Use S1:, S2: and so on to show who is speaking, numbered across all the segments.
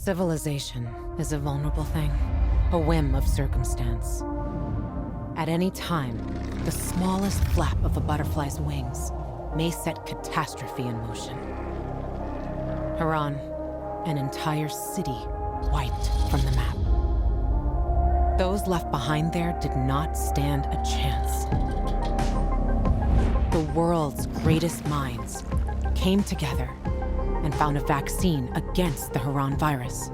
S1: Civilization is a vulnerable thing, a whim of circumstance. At any time, the smallest flap of a butterfly's wings may set catastrophe in motion. Haran, an entire city wiped from the map. Those left behind there did not stand a chance. The world's greatest minds came together and found a vaccine against the Haran virus.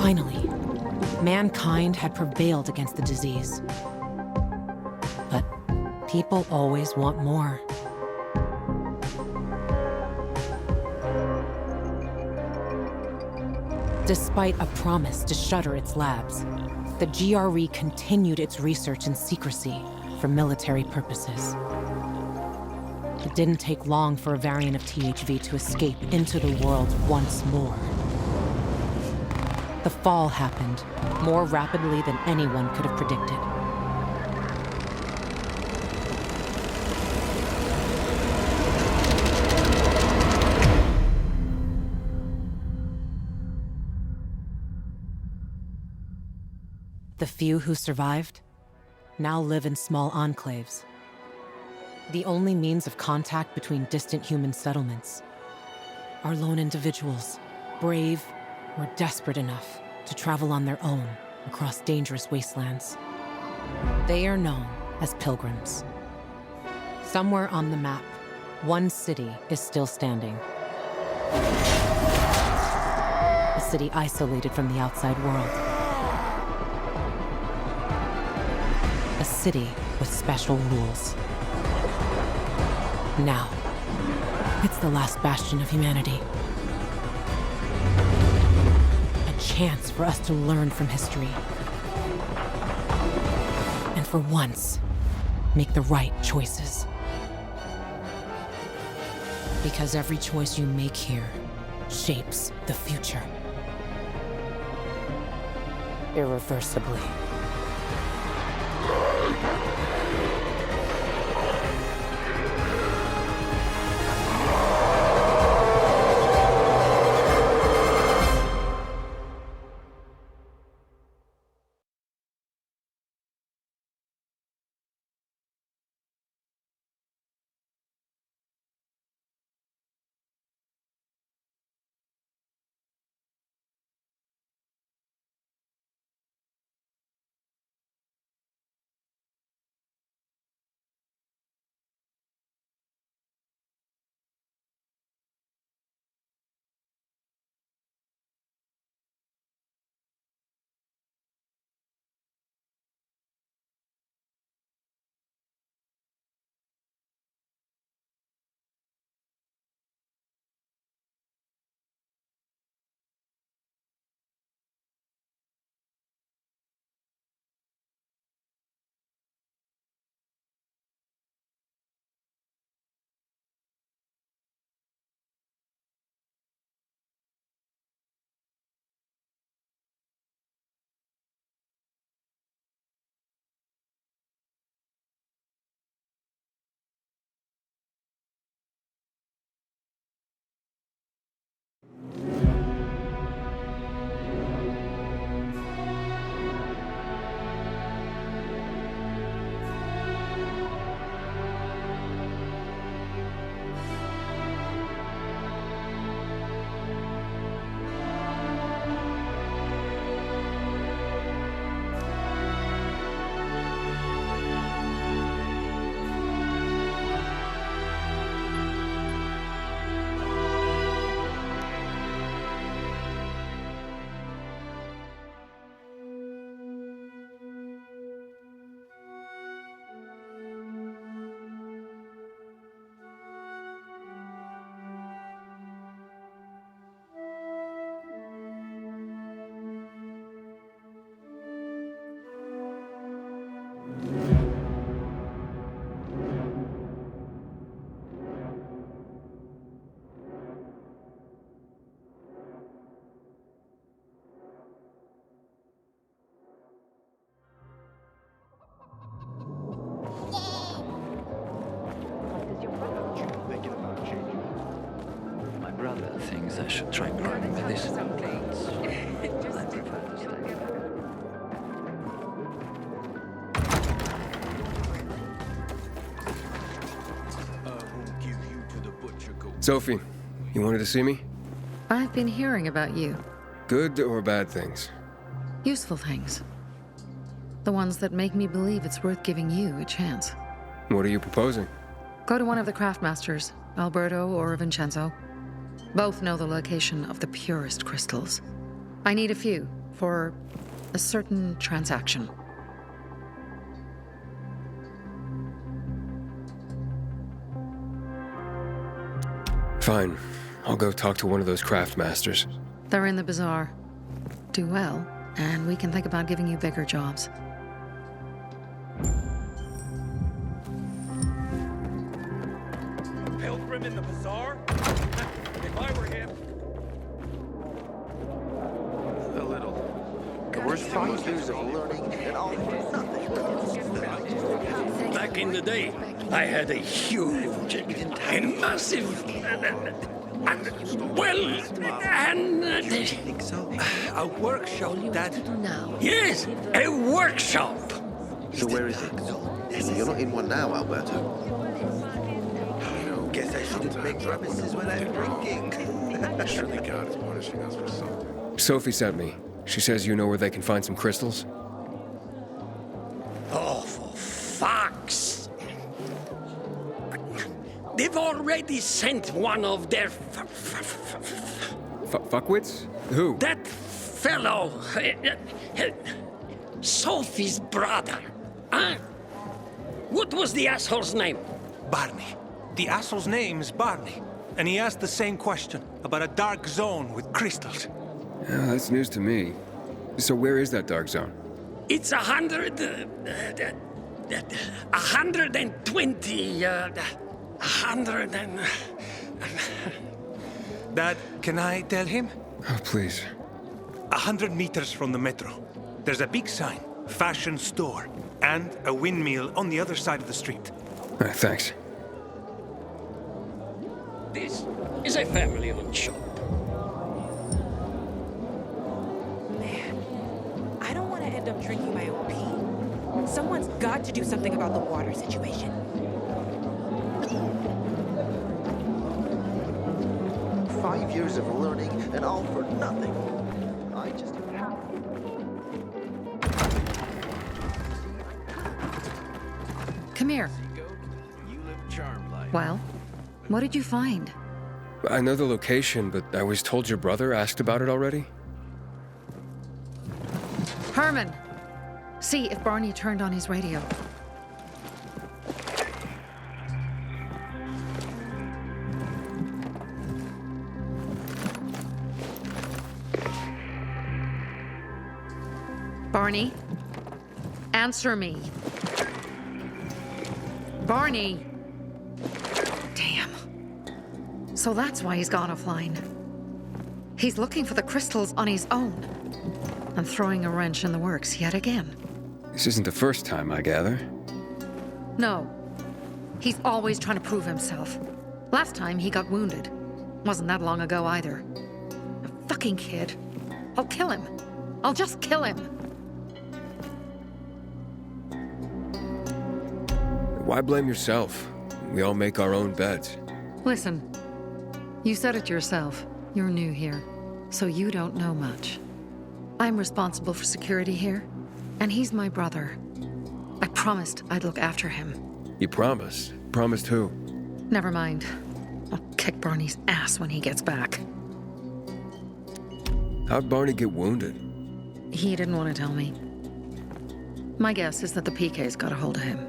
S1: Finally, mankind had prevailed against the disease. But people always want more. Despite a promise to shutter its labs, the GRE continued its research in secrecy for military purposes. It didn't take long for a variant of THV to escape into the world once more. The fall happened more rapidly than anyone could have predicted. The few who survived now live in small enclaves, the only means of contact between distant human settlements are lone individuals, brave or desperate enough to travel on their own across dangerous wastelands. They are known as pilgrims. Somewhere on the map, one city is still standing. A city isolated from the outside world. A city with special rules. Now, it's the last bastion of humanity. A chance for us to learn from history. And for once, make the right choices. Because every choice you make here shapes the future. Irreversibly.
S2: things I should try learning with this.
S3: Sophie, you wanted to see me?
S4: I've been hearing about you.
S3: Good or bad things?
S4: Useful things. The ones that make me believe it's worth giving you a chance.
S3: What are you proposing?
S4: Go to one of the craftmasters, Alberto or Vincenzo. Both know the location of the purest crystals. I need a few for a certain transaction.
S3: Fine. I'll go talk to one of those craftmasters.
S4: They're in the bazaar. Do well, and we can think about giving you bigger jobs.
S5: Pilgrim in the bazaar? If I were him...
S6: A little. The worst 5 years of learning and all for nothing.
S7: Back in the day, I had a huge and massive
S5: A workshop, Dad.
S7: yes, a workshop.
S6: So where is it? You're not in one now, Alberto.
S5: Guess I shouldn't make promises when I'm drinking.
S8: Surely God is punishing us for something.
S3: Sophie sent me. She says you know where they can find some crystals?
S7: Oh, for fuck's... They've already sent one of their...
S3: Fuckwits? Who?
S7: That fellow... Sophie's brother. Huh? What was the asshole's name?
S5: Barney. The asshole's name's Barney. And he asked the same question about a dark zone with crystals.
S3: Yeah, that's news to me. So where is that dark zone?
S7: It's 120... 100 and...
S5: Dad, can I tell him?
S3: Oh, please.
S5: 100 meters from the metro. There's a big sign, fashion store, and a windmill on the other side of the street.
S3: Thanks.
S7: This is a family-owned shop.
S9: Man, I don't want to end up drinking my own pee. Someone's got to do something about the water situation.
S6: Five years of learning and all for nothing. I just...
S4: Come here. Well, what did you find?
S3: I know the location, but I was told your brother asked about it already?
S4: Herman! See if Barney turned on his radio. Barney? Answer me. Barney! Damn. So that's why he's gone offline. He's looking for the crystals on his own. And throwing a wrench in the works yet again.
S3: This isn't the first time, I gather.
S4: No. He's always trying to prove himself. Last time he got wounded. Wasn't that long ago either. A fucking kid. I'll kill him. I'll just kill him.
S3: Why blame yourself? We all make our own beds.
S4: Listen, you said it yourself. You're new here, so you don't know much. I'm responsible for security here, and he's my brother. I promised I'd look after him.
S3: You promised? Promised who?
S4: Never mind. I'll kick Barney's ass when he gets back.
S3: How'd Barney get wounded?
S4: He didn't want to tell me. My guess is that the PK's got a hold of him.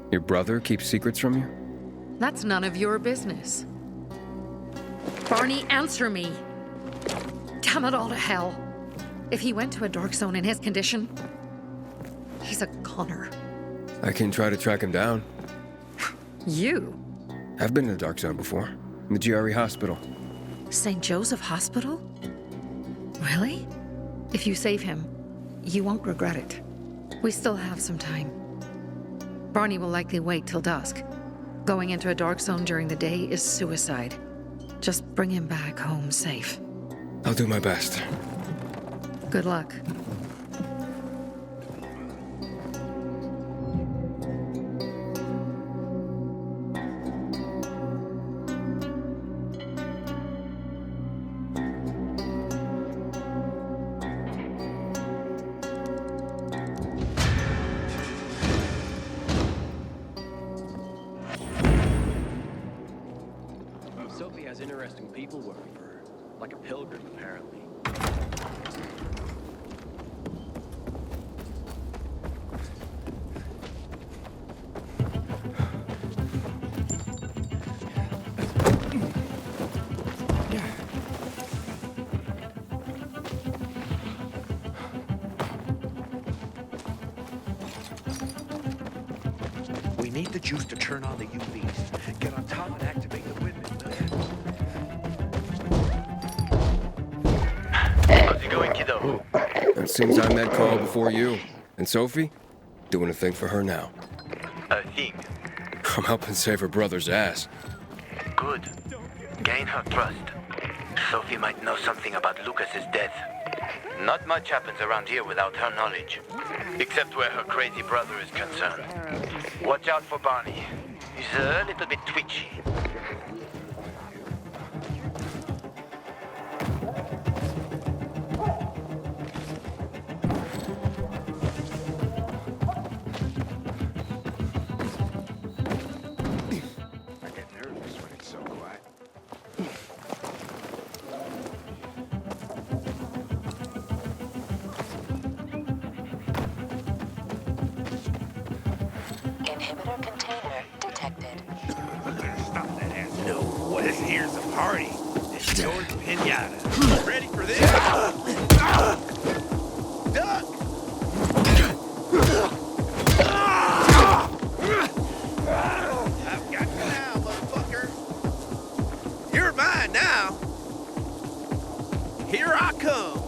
S3: Your brother keeps secrets from you?
S4: That's none of your business. Barney, answer me! Damn it all to hell! If he went to a dark zone in his condition, he's a goner.
S3: I can try to track him down.
S4: You?
S3: I've been in a dark zone before. In the GRE hospital.
S4: St. Joseph Hospital? Really? If you save him, you won't regret it. We still have some time. Barney will likely wait till dusk. Going into a dark zone during the day is suicide. Just bring him back home safe.
S3: I'll do my best.
S4: Good luck.
S2: Sophie has interesting people working for her. Like a pilgrim, apparently.
S6: We need the juice to turn on the UVs. Get on top and activate the windmill.
S10: How's it going, kiddo?
S3: It seems I met Carl before you. And Sophie? Doing a thing for her now.
S10: A thing.
S3: I'm helping save her brother's ass.
S10: Good. Gain her trust. Sophie might know something about Lucas's death. Not much happens around here without her knowledge. Except where her crazy brother is concerned. Watch out for Barney. He's a little bit twitchy.
S6: I get nervous when it's so quiet.
S11: Inhibitor container detected.
S6: Stop that ass. No way. This here's a party. It's George Pinata. Ready for this? Duck! I've got you now, motherfucker. You're mine now. Here I come.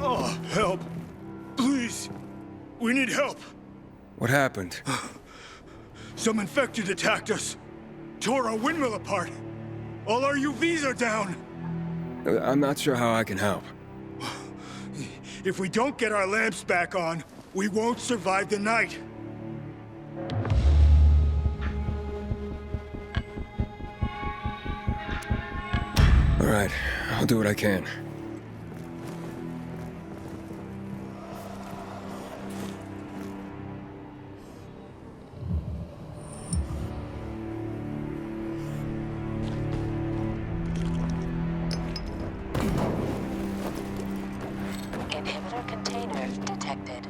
S5: Oh, help. Please. We need help.
S3: What happened?
S5: Some infected attacked us. Tore our windmill apart. All our UVs are down.
S3: I'm not sure how I can help.
S5: If we don't get our lamps back on, we won't survive the night.
S3: All right, I'll do what I can.
S11: Inhibitor container detected.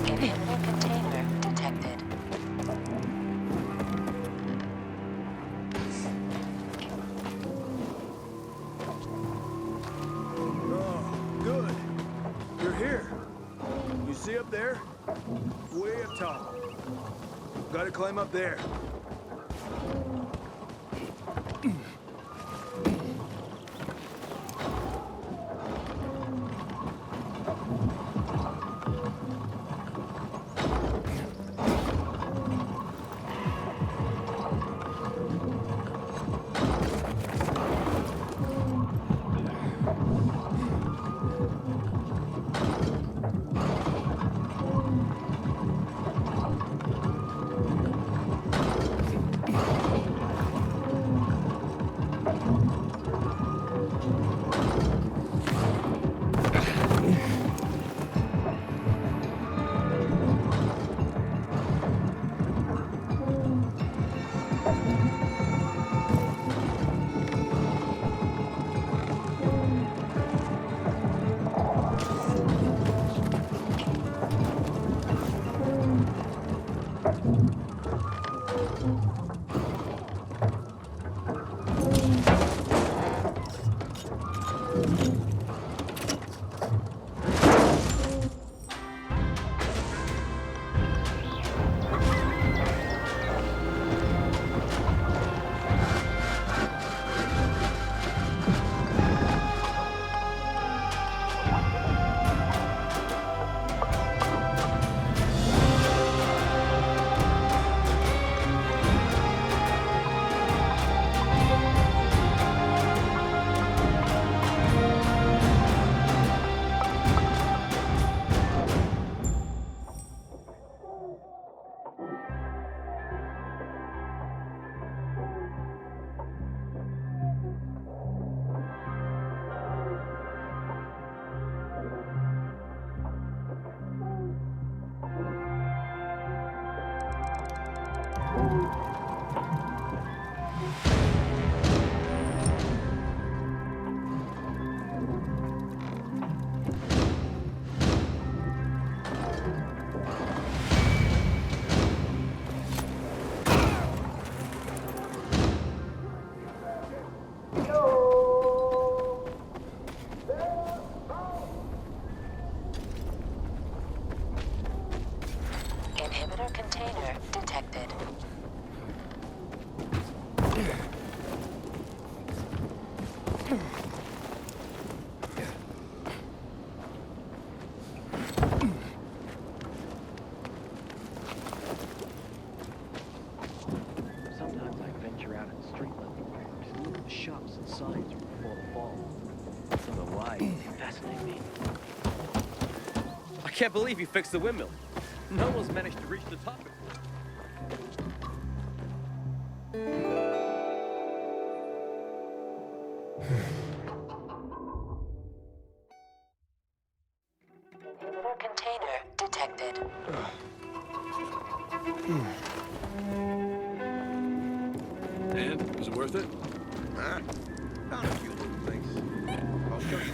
S11: Inhibitor container detected.
S5: Oh, good. You're here. You see up there? Way up top. Gotta climb up there.
S11: Inhibitor container detected.
S2: Sometimes I venture out at street level, just look at the shops and signs from before the fall. I don't know why, they fascinate me. I can't believe you fixed the windmill. No one's managed to reach the top before.
S11: Inhibitor container detected.
S5: And was it worth it?
S8: Huh? Found a few little things. I'll show you.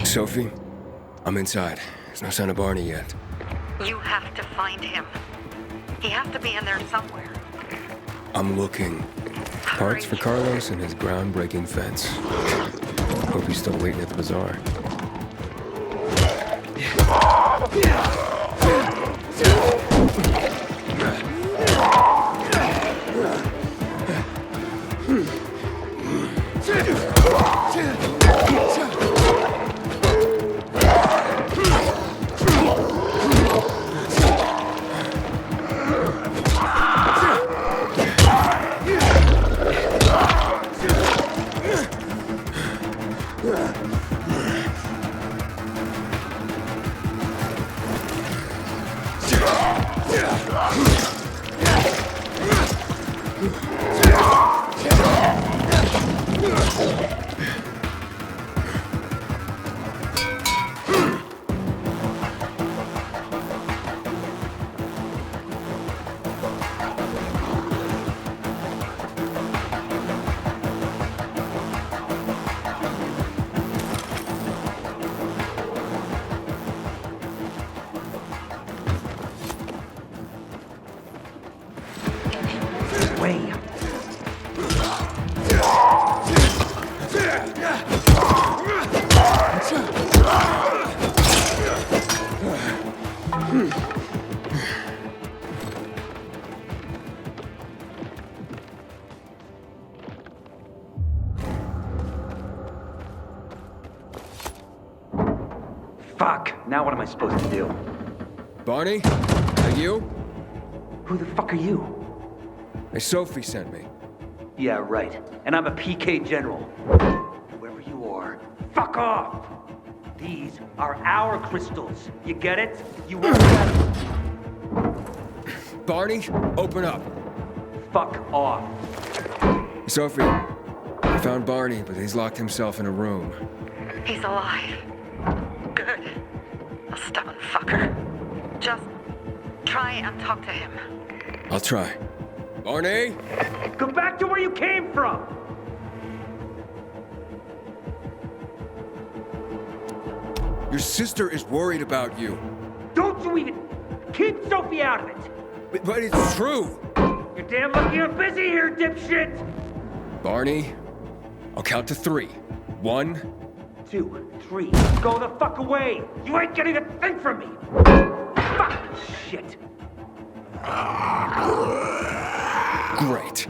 S3: Sophie, I'm inside. There's no sign of Barney yet.
S4: You have to find him. He has to be in there somewhere.
S3: I'm looking. Parts for Carlos and his groundbreaking fence. Hope he's still waiting at the bazaar.
S12: Fuck! Now what am I supposed to do?
S3: Barney? Are you?
S12: Who the fuck are you?
S3: Hey, Sophie sent me.
S12: Yeah, right. And I'm a PK General. Whoever you are, fuck off! These are our crystals. You get it? You won't get it.
S3: Barney, open up.
S12: Fuck off.
S3: Sophie, I found Barney, but he's locked himself in a room.
S4: He's alive. Good. A stubborn fucker. Just try and talk to him.
S3: I'll try. Barney?
S12: Go back to where you came from!
S3: Your sister is worried about you.
S12: Don't you even... Keep Sophie out of it!
S3: But it's true!
S12: You're damn lucky I'm busy here, dipshit!
S3: Barney, I'll count to 3. 1,
S12: 2, 3. Go the fuck away! You ain't getting a thing from me! Fuck shit!
S3: Great.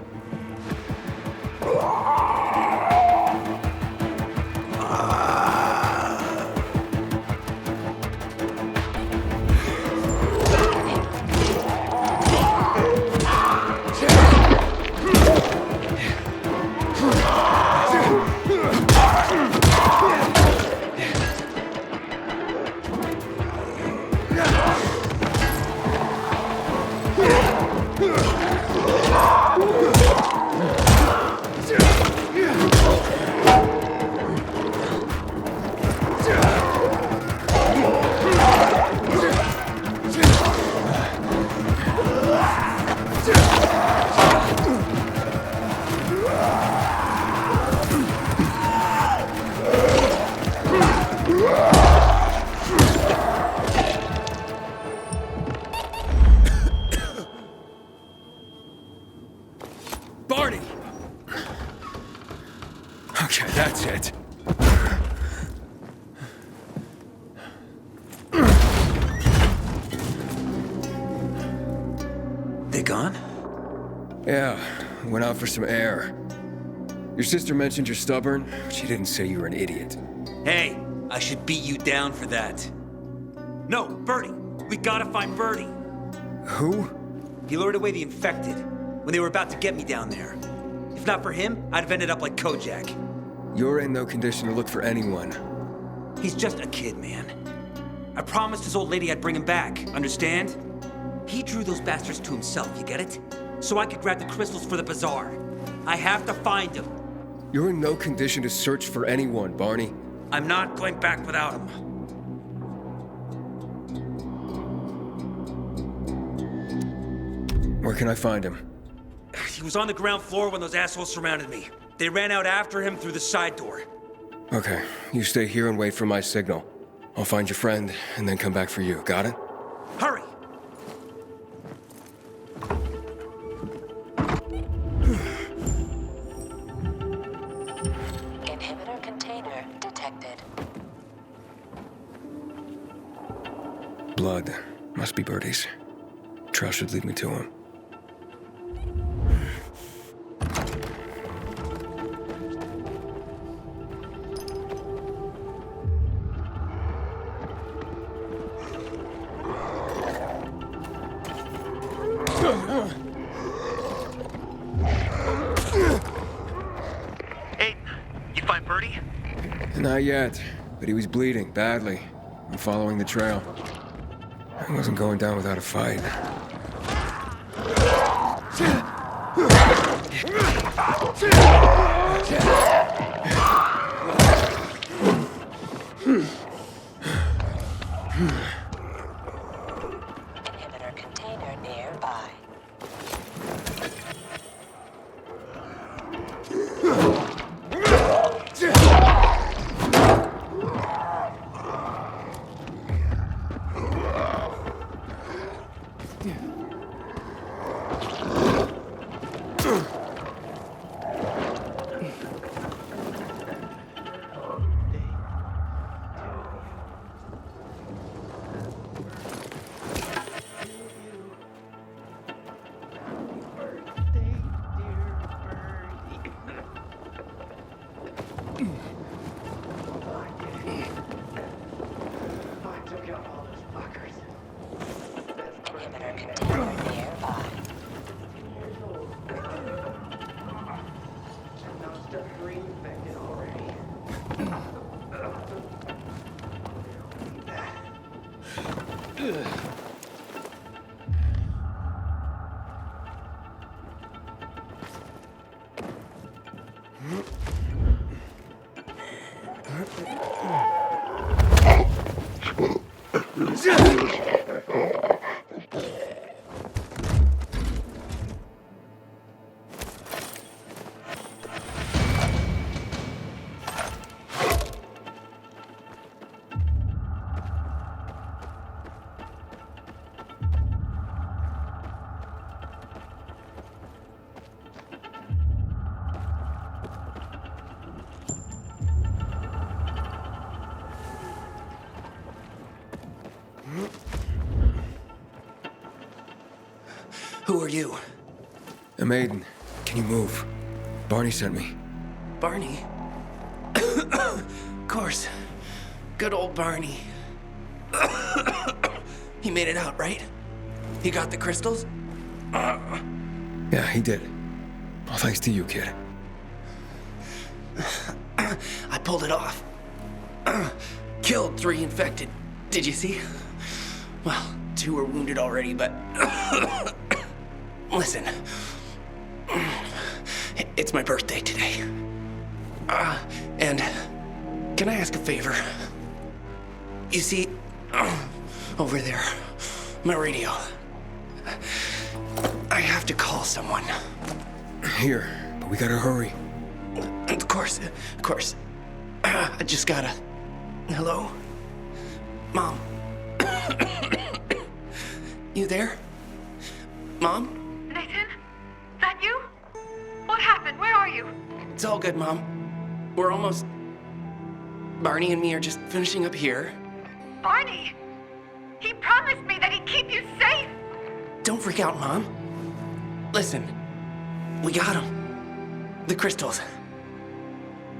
S13: gone?
S3: Yeah, went out for some air. Your sister mentioned you're stubborn, but she didn't say you were an idiot.
S13: Hey, I should beat you down for that. No, Bertie. We gotta find Bertie.
S3: Who?
S13: He lured away the infected when they were about to get me down there. If not for him, I'd have ended up like Kojak.
S3: You're in no condition to look for anyone.
S13: He's just a kid, man. I promised his old lady I'd bring him back, understand? He drew those bastards to himself, you get it? So I could grab the crystals for the bazaar. I have to find him.
S3: You're in no condition to search for anyone, Barney.
S13: I'm not going back without him.
S3: Where can I find him?
S13: He was on the ground floor when those assholes surrounded me. They ran out after him through the side door.
S3: Okay, you stay here and wait for my signal. I'll find your friend and then come back for you. Got it?
S13: Hurry!
S11: Inhibitor container detected.
S3: Blood. Must be Bertie's. Trail should lead me to him.
S10: Hey, you find Bertie?
S3: Not yet, but he was bleeding badly. I'm following the trail. I wasn't going down without a fight.
S11: Inhibitor container nearby. Inhibitor container nearby.
S13: Who are you?
S3: I'm Aiden. Can you move? Barney sent me.
S14: Barney? Of course. Good old Barney. He made it out, right? He got the crystals?
S3: Yeah, he did. All thanks to you, kid.
S14: I pulled it off. Killed 3 infected. Did you see? Well, 2 were wounded already, but... Listen. It's my birthday today. And can I ask a favor? You see, over there, my radio. I have to call someone.
S3: Here, but we gotta hurry.
S14: Of course. I just gotta... Hello? Mom? You there? Mom?
S15: Nathan? That you? What happened? Where are you?
S14: It's all good, Mom. We're almost... Barney and me are just finishing up here.
S15: Barney! He promised me that he'd keep you safe!
S14: Don't freak out, Mom. Listen, we got them. The crystals.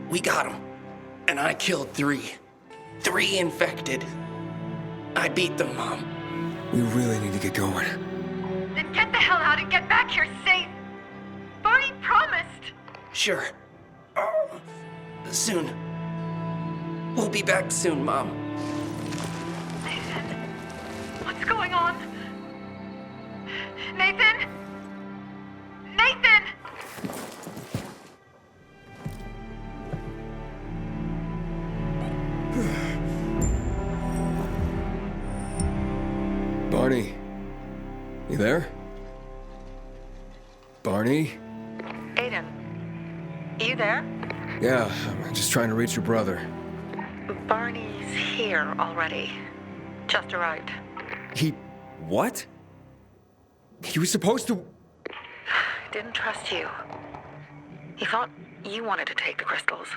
S14: We got them. And I killed 3. 3 infected. I beat them, Mom.
S3: We really need to get going.
S15: Then get the hell out and get back here safe. Barney promised.
S14: Sure. Soon. We'll be back soon, Mom.
S15: Nathan, what's going on? Nathan? Nathan!
S3: Barney, you there? Barney?
S4: Aiden, you there?
S3: Yeah, I'm just trying to reach your brother.
S4: Barney's here already. Just arrived.
S3: He... what? He was supposed to...
S4: Didn't trust you. He thought you wanted to take the crystals.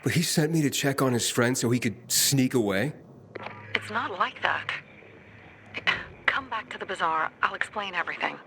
S3: But he sent me to check on his friend so he could sneak away?
S4: It's not like that. Come back to the bazaar. I'll explain everything.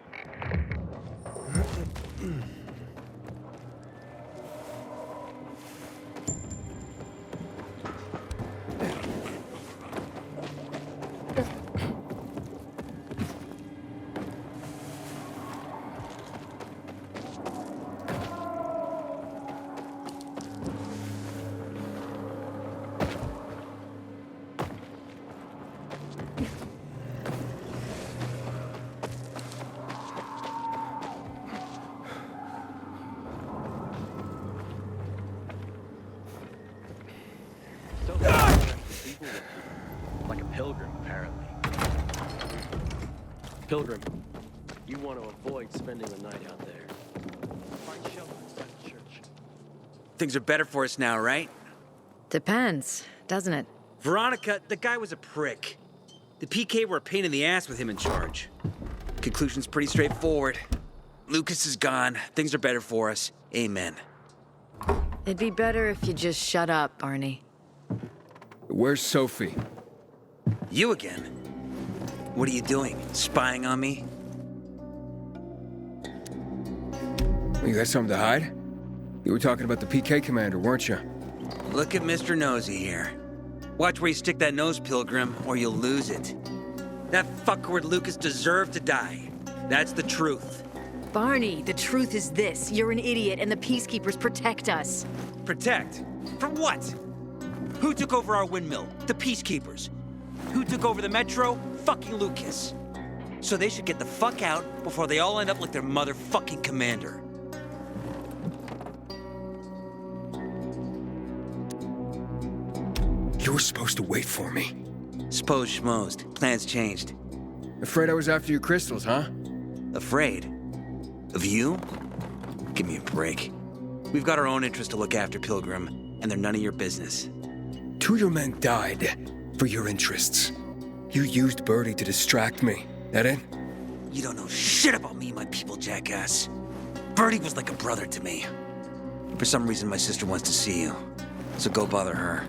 S2: Like a pilgrim, apparently. Pilgrim, you want to avoid spending the night out there. Find shelter inside the church.
S13: Things are better for us now, right?
S16: Depends, doesn't it?
S13: Veronica, the guy was a prick. The PK were a pain in the ass with him in charge. Conclusion's pretty straightforward. Lucas is gone. Things are better for us. Amen.
S16: It'd be better if you just shut up, Barney.
S3: Where's Sophie?
S13: You again? What are you doing? Spying on me?
S3: You got something to hide? You were talking about the PK commander, weren't you?
S13: Look at Mr. Nosy here. Watch where you stick that nose, Pilgrim, or you'll lose it. That fuckward Lucas deserved to die. That's the truth.
S16: Barney, the truth is this. You're an idiot and the Peacekeepers protect us.
S13: Protect? For what? Who took over our windmill? The Peacekeepers. Who took over the Metro? Fucking Lucas. So they should get the fuck out before they all end up like their motherfucking commander.
S3: You were supposed to wait for me.
S13: Suppose schmozed. Plans changed.
S3: Afraid I was after your crystals, huh?
S13: Afraid? Of you? Give me a break. We've got our own interests to look after, Pilgrim, and they're none of your business.
S3: 2 of your men died for your interests. You used Birdie to distract me. That it?
S13: You don't know shit about me and my people, jackass. Birdie was like a brother to me. For some reason, my sister wants to see you. So go bother her.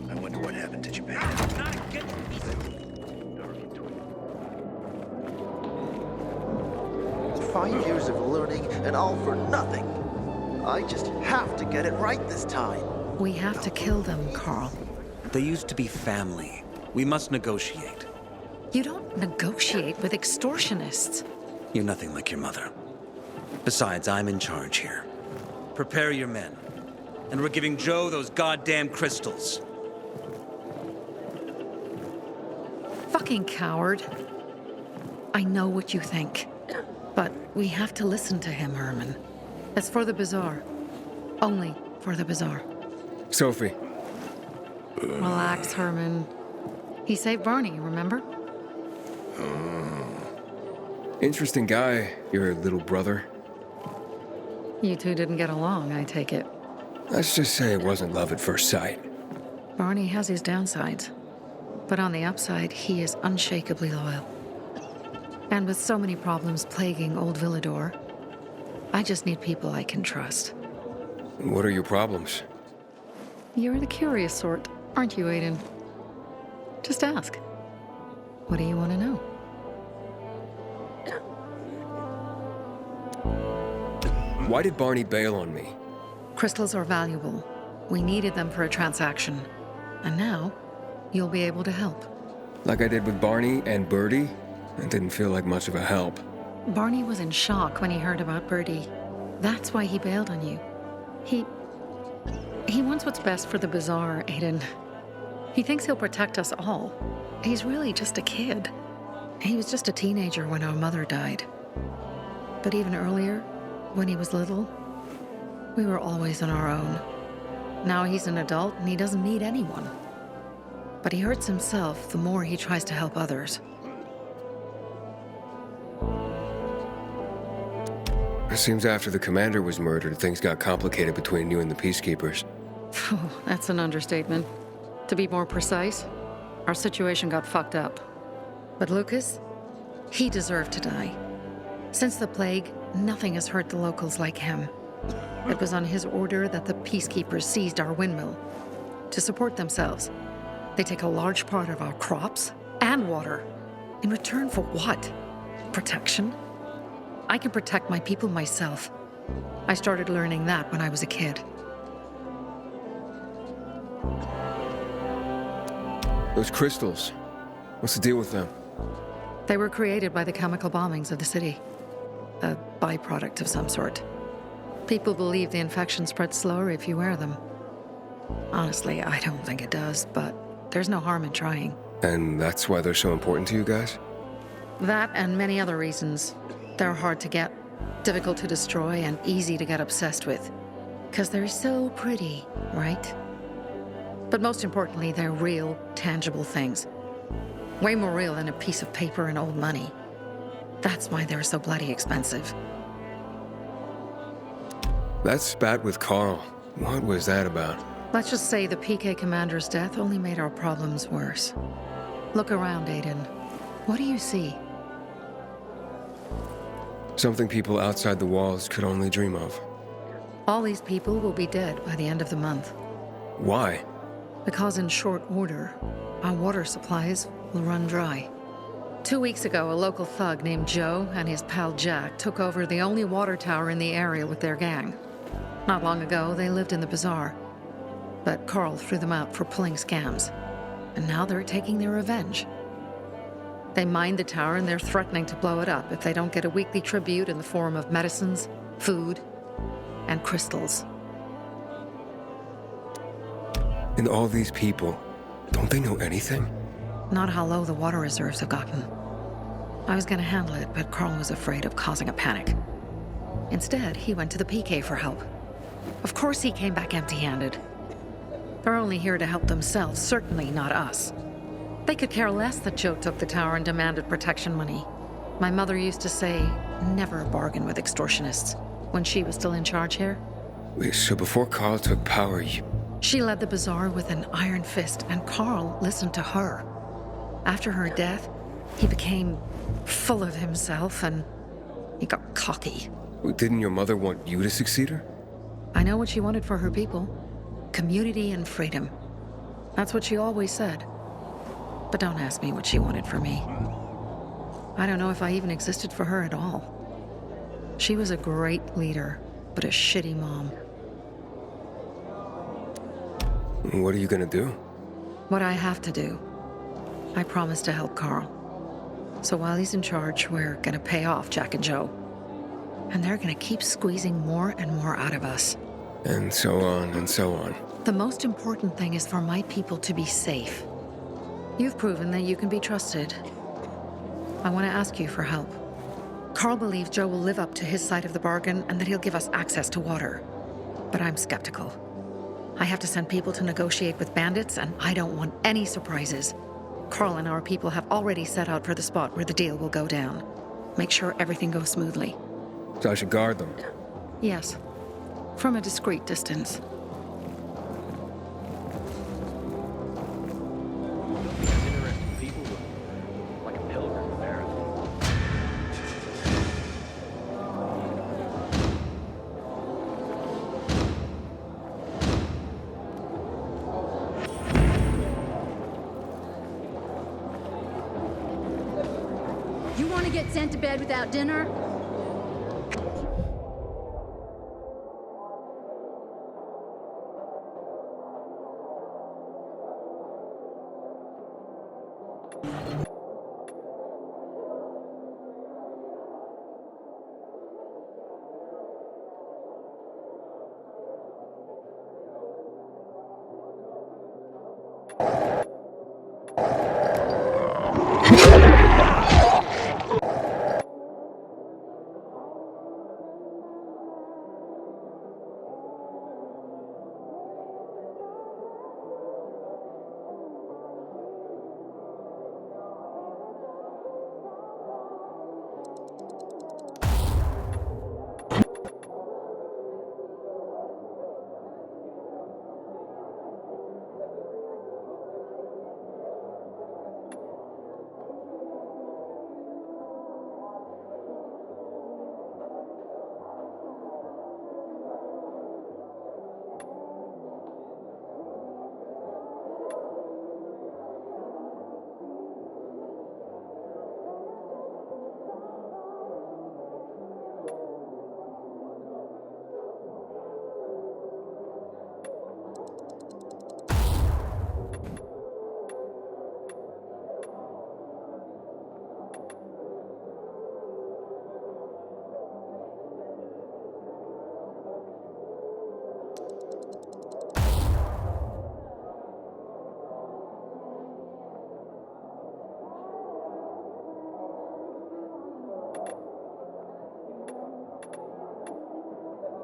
S6: I wonder what happened to Japan.
S17: 5 years of learning and all for nothing. I just have to get it right this time.
S4: We have to kill them, Carl.
S13: They used to be family. We must negotiate.
S4: You don't negotiate with extortionists.
S13: You're nothing like your mother. Besides, I'm in charge here. Prepare your men. And we're giving Joe those goddamn crystals.
S4: Fucking coward. I know what you think. But we have to listen to him, Herman. It's for the bazaar. Only for the bazaar.
S3: Sophie.
S4: Relax, Herman. He saved Barney, remember?
S3: Interesting guy, your little brother.
S4: You two didn't get along, I take it.
S3: Let's just say it wasn't love at first sight.
S4: Barney has his downsides. But on the upside, he is unshakably loyal. And with so many problems plaguing Old Villador, I just need people I can trust.
S3: What are your problems?
S4: You're the curious sort, aren't you, Aiden? Just ask. What do you want to know?
S3: Why did Barney bail on me?
S4: Crystals are valuable. We needed them for a transaction. And now, you'll be able to help.
S3: Like I did with Barney and Birdie? It didn't feel like much of a help.
S4: Barney was in shock when he heard about Birdie. That's why he bailed on you. He wants what's best for the Bazaar, Aiden. He thinks he'll protect us all. He's really just a kid. He was just a teenager when our mother died. But even earlier, when he was little, we were always on our own. Now he's an adult and he doesn't need anyone. But he hurts himself the more he tries to help others.
S3: It seems after the commander was murdered, things got complicated between you and the Peacekeepers.
S4: That's an understatement. To be more precise, our situation got fucked up. But Lucas, he deserved to die. Since the plague, nothing has hurt the locals like him. It was on his order that the Peacekeepers seized our windmill. To support themselves, they take a large part of our crops and water. In return for what? Protection? I can protect my people myself. I started learning that when I was a kid.
S3: Those crystals, what's the deal with them?
S4: They were created by the chemical bombings of the city. A byproduct of some sort. People believe the infection spreads slower if you wear them. Honestly, I don't think it does, but there's no harm in trying.
S3: And that's why they're so important to you guys?
S4: That and many other reasons. They're hard to get, difficult to destroy, and easy to get obsessed with. Because they're so pretty, right? But most importantly, they're real, tangible things. Way more real than a piece of paper and old money. That's why they're so bloody expensive.
S3: That spat with Carl, what was that about?
S4: Let's just say the PK commander's death only made our problems worse. Look around, Aiden. What do you see?
S3: Something people outside the walls could only dream of.
S4: All these people will be dead by the end of the month.
S3: Why?
S4: Because in short order, our water supplies will run dry. 2 weeks ago, a local thug named Joe and his pal Jack took over the only water tower in the area with their gang. Not long ago, they lived in the bazaar. But Carl threw them out for pulling scams. And now they're taking their revenge. They mined the tower and they're threatening to blow it up if they don't get a weekly tribute in the form of medicines, food, and crystals.
S3: And all these people, don't they know anything?
S4: Not how low the water reserves have gotten. I was gonna handle it, but Carl was afraid of causing a panic. Instead, he went to the PK for help. Of course he came back empty-handed. They're only here to help themselves, certainly not us. They could care less that Joe took the tower and demanded protection money. My mother used to say, never bargain with extortionists, when she was still in charge here.
S3: Wait, so before Carl took power,
S4: She led the bazaar with an iron fist, and Carl listened to her. After her death, he became full of himself, and he got cocky.
S3: Didn't your mother want you to succeed her?
S4: I know what she wanted for her people. Community and freedom. That's what she always said. But don't ask me what she wanted for me. I don't know if I even existed for her at all. She was a great leader, but a shitty mom.
S3: What are you gonna do?
S4: What I have to do. I promised to help Carl. So while he's in charge, we're gonna pay off Jack and Joe. And they're gonna keep squeezing more and more out of us.
S3: And so on and so on.
S4: The most important thing is for my people to be safe. You've proven that you can be trusted. I want to ask you for help. Carl believes Joe will live up to his side of the bargain and that he'll give us access to water. But I'm skeptical. I have to send people to negotiate with bandits, and I don't want any surprises. Carl and our people have already set out for the spot where the deal will go down. Make sure everything goes smoothly.
S3: So I should guard them?
S4: Yes. From a discreet distance.
S2: Interesting people, like a pilgrim marathon.
S18: get sent to bed without dinner?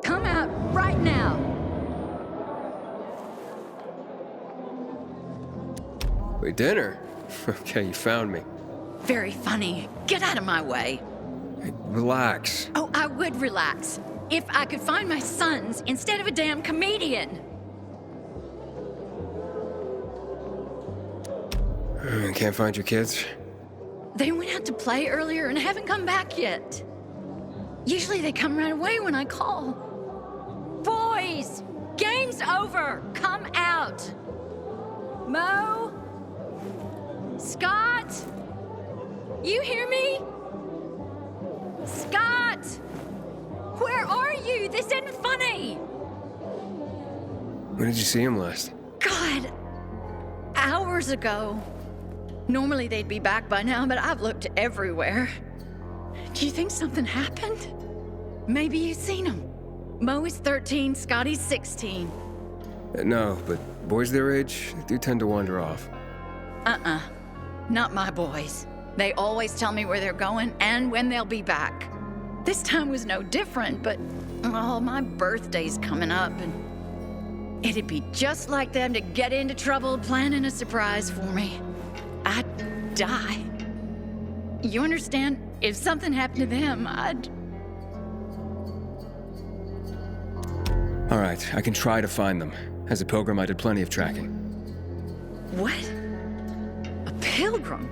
S18: Come out right now!
S3: Wait, dinner? Okay, you found me.
S18: Very funny. Get out of my way.
S3: Hey, relax.
S18: Oh, I would relax if I could find my sons instead of a damn comedian.
S3: Can't find your kids?
S18: They went out to play earlier and haven't come back yet. Usually they come right away when I call. Boys! Game's over! Come out! Mo? Scott? You hear me? Scott! Where are you? This isn't funny!
S3: When did you see him last?
S18: God! Hours ago. Normally they'd be back by now, but I've looked everywhere. Do you think something happened? Maybe you've seen him. Mo is 13, Scotty's 16.
S3: No, but boys their age do tend to wander off.
S18: Not my boys. They always tell me where they're going and when they'll be back. This time was no different, but, oh, my birthday's coming up, and it'd be just like them to get into trouble planning a surprise for me. I'd die. You understand? If something happened to them, I'd...
S3: All right, I can try to find them. As a pilgrim, I did plenty of tracking.
S18: What? A pilgrim?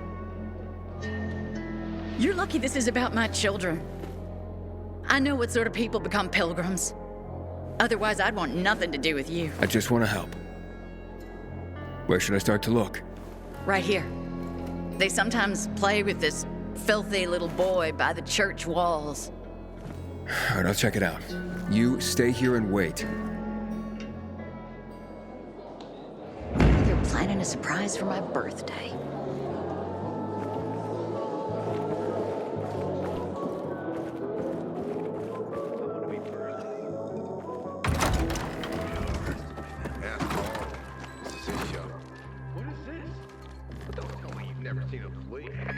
S18: You're lucky this is about my children. I know what sort of people become pilgrims. Otherwise, I'd want nothing to do with you.
S3: I just want to help. Where should I start to look?
S18: Right here. They sometimes play with this filthy little boy by the church walls.
S3: All right, I'll check it out. You stay here and wait.
S18: They're planning a surprise for my birthday.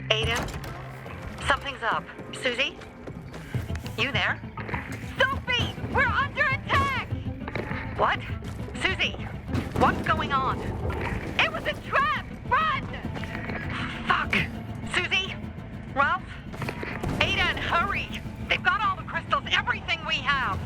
S15: Aiden? Something's up. Susie? You there? Sophie! We're under attack! What? Susie, what's going on? It was a trap! Run! Fuck! Susie? Ralph? Aiden, hurry! They've got all the crystals, everything we have!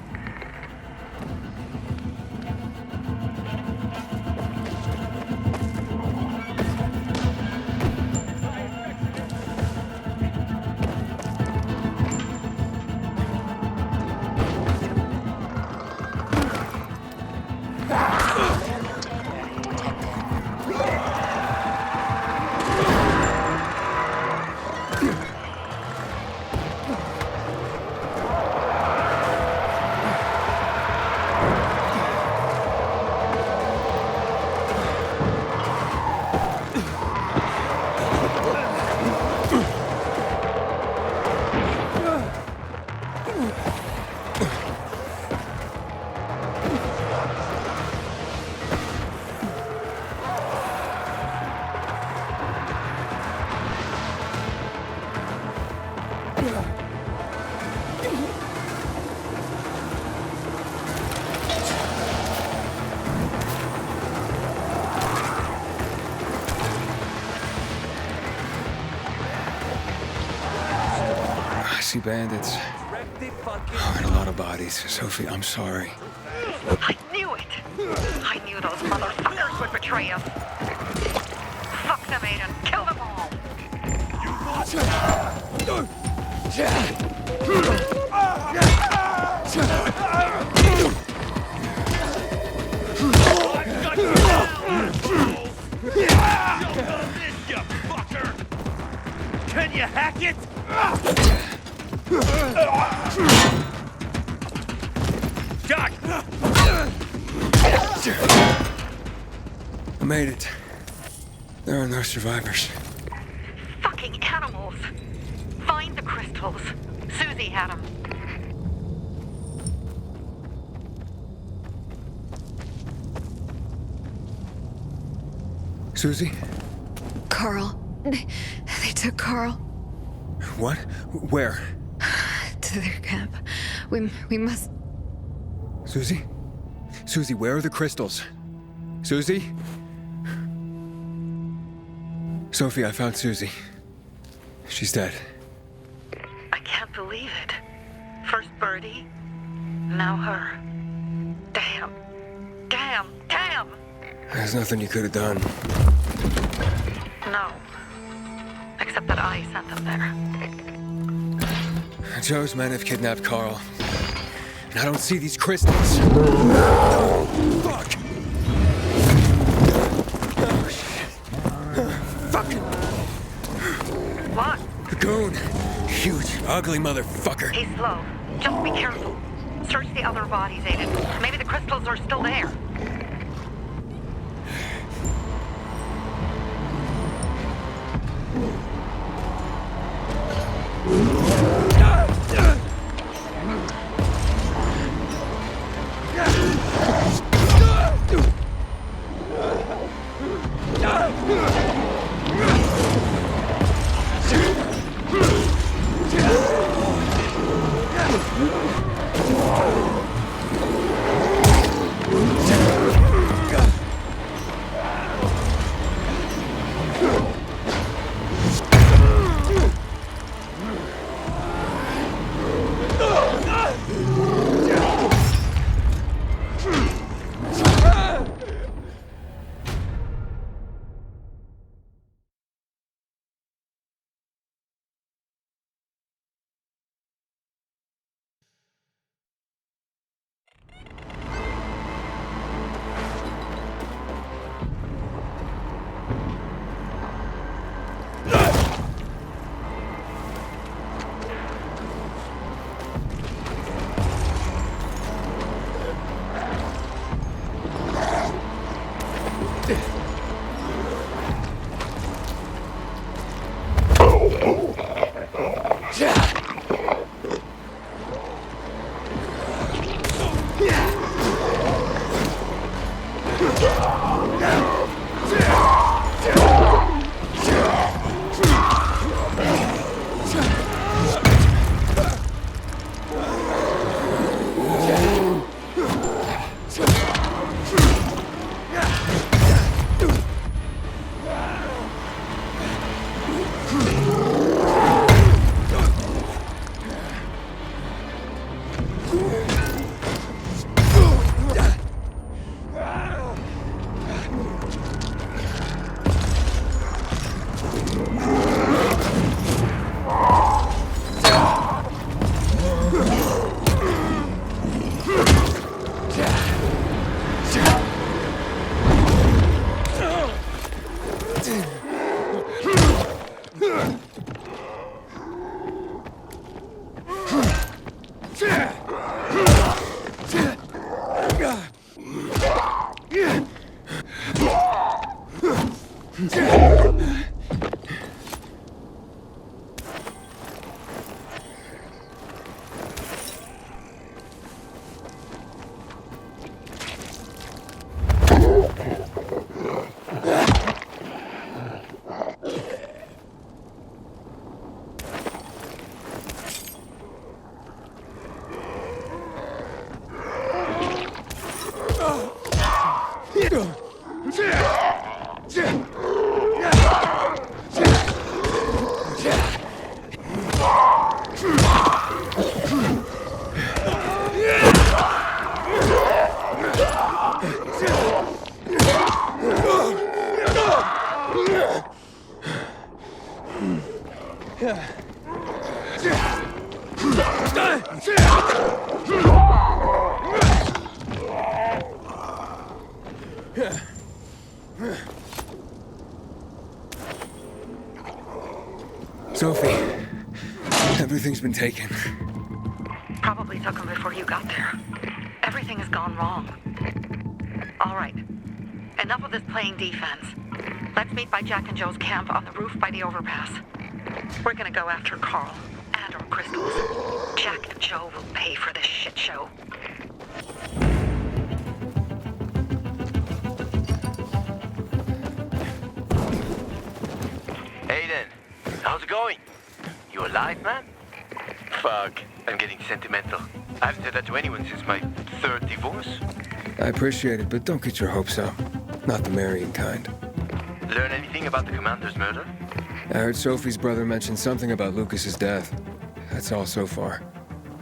S3: Nazi bandits. And a lot of bodies. Sophie, I'm sorry.
S15: I knew it! I knew those motherfuckers would betray us. Fuck them, Aiden. Kill them all!
S6: You fucker! Can you hack it? Doc!
S3: I made it. There are no survivors.
S15: Fucking animals! Find the crystals. Susie had them.
S3: Susie?
S4: Carl. They took Carl
S3: What? Where?
S4: to their camp. We must...
S3: Susie? Susie, where are the crystals? Susie? Sophie, I found Susie. She's dead.
S15: I can't believe it. First Birdie, now her. Damn. Damn. Damn!
S3: There's nothing you could have done.
S15: No. Except that I sent them there.
S3: Joe's men have kidnapped Carl. And I don't see these crystals. Fuck! Oh, shit. Fucking...
S15: What?
S3: Goon. Huge, ugly motherfucker.
S15: He's slow. Just be careful. Search the other bodies, Aiden. Maybe the crystals are still there.
S3: Sophie, everything's been taken.
S15: Probably took him before you got there. Everything has gone wrong. All right. Enough of this playing defense. Let's meet by Jack and Joe's camp on the roof by the overpass. We're gonna go after Carl and our crystals. Jack and Joe will pay for this shit show.
S10: Aiden, how's it going? You alive, man? Fuck, I'm getting sentimental. I haven't said that to anyone since my third divorce.
S3: I appreciate it, but don't get your hopes up. Not the marrying kind.
S10: Learn anything about the commander's murder?
S3: I heard Sophie's brother mention something about Lucas's death. That's all so far.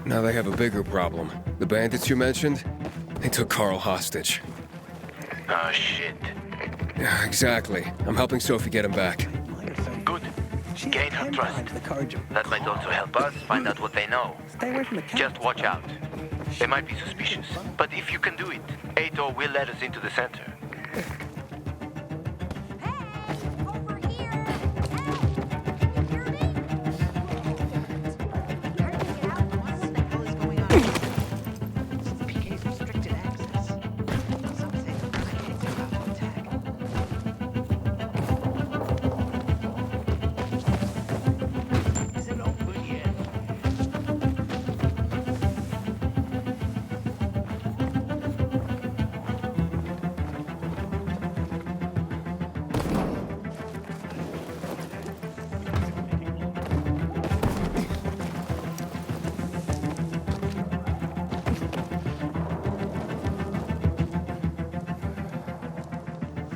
S3: Now they have a bigger problem. The bandits you mentioned, they took Carl hostage.
S10: Oh, shit.
S3: Yeah, exactly. I'm helping Sophie get him back.
S10: Good. Gain her trust. That might also help us find out what they know. Just watch out. They might be suspicious. But if you can do it, Aitor will let us into the center.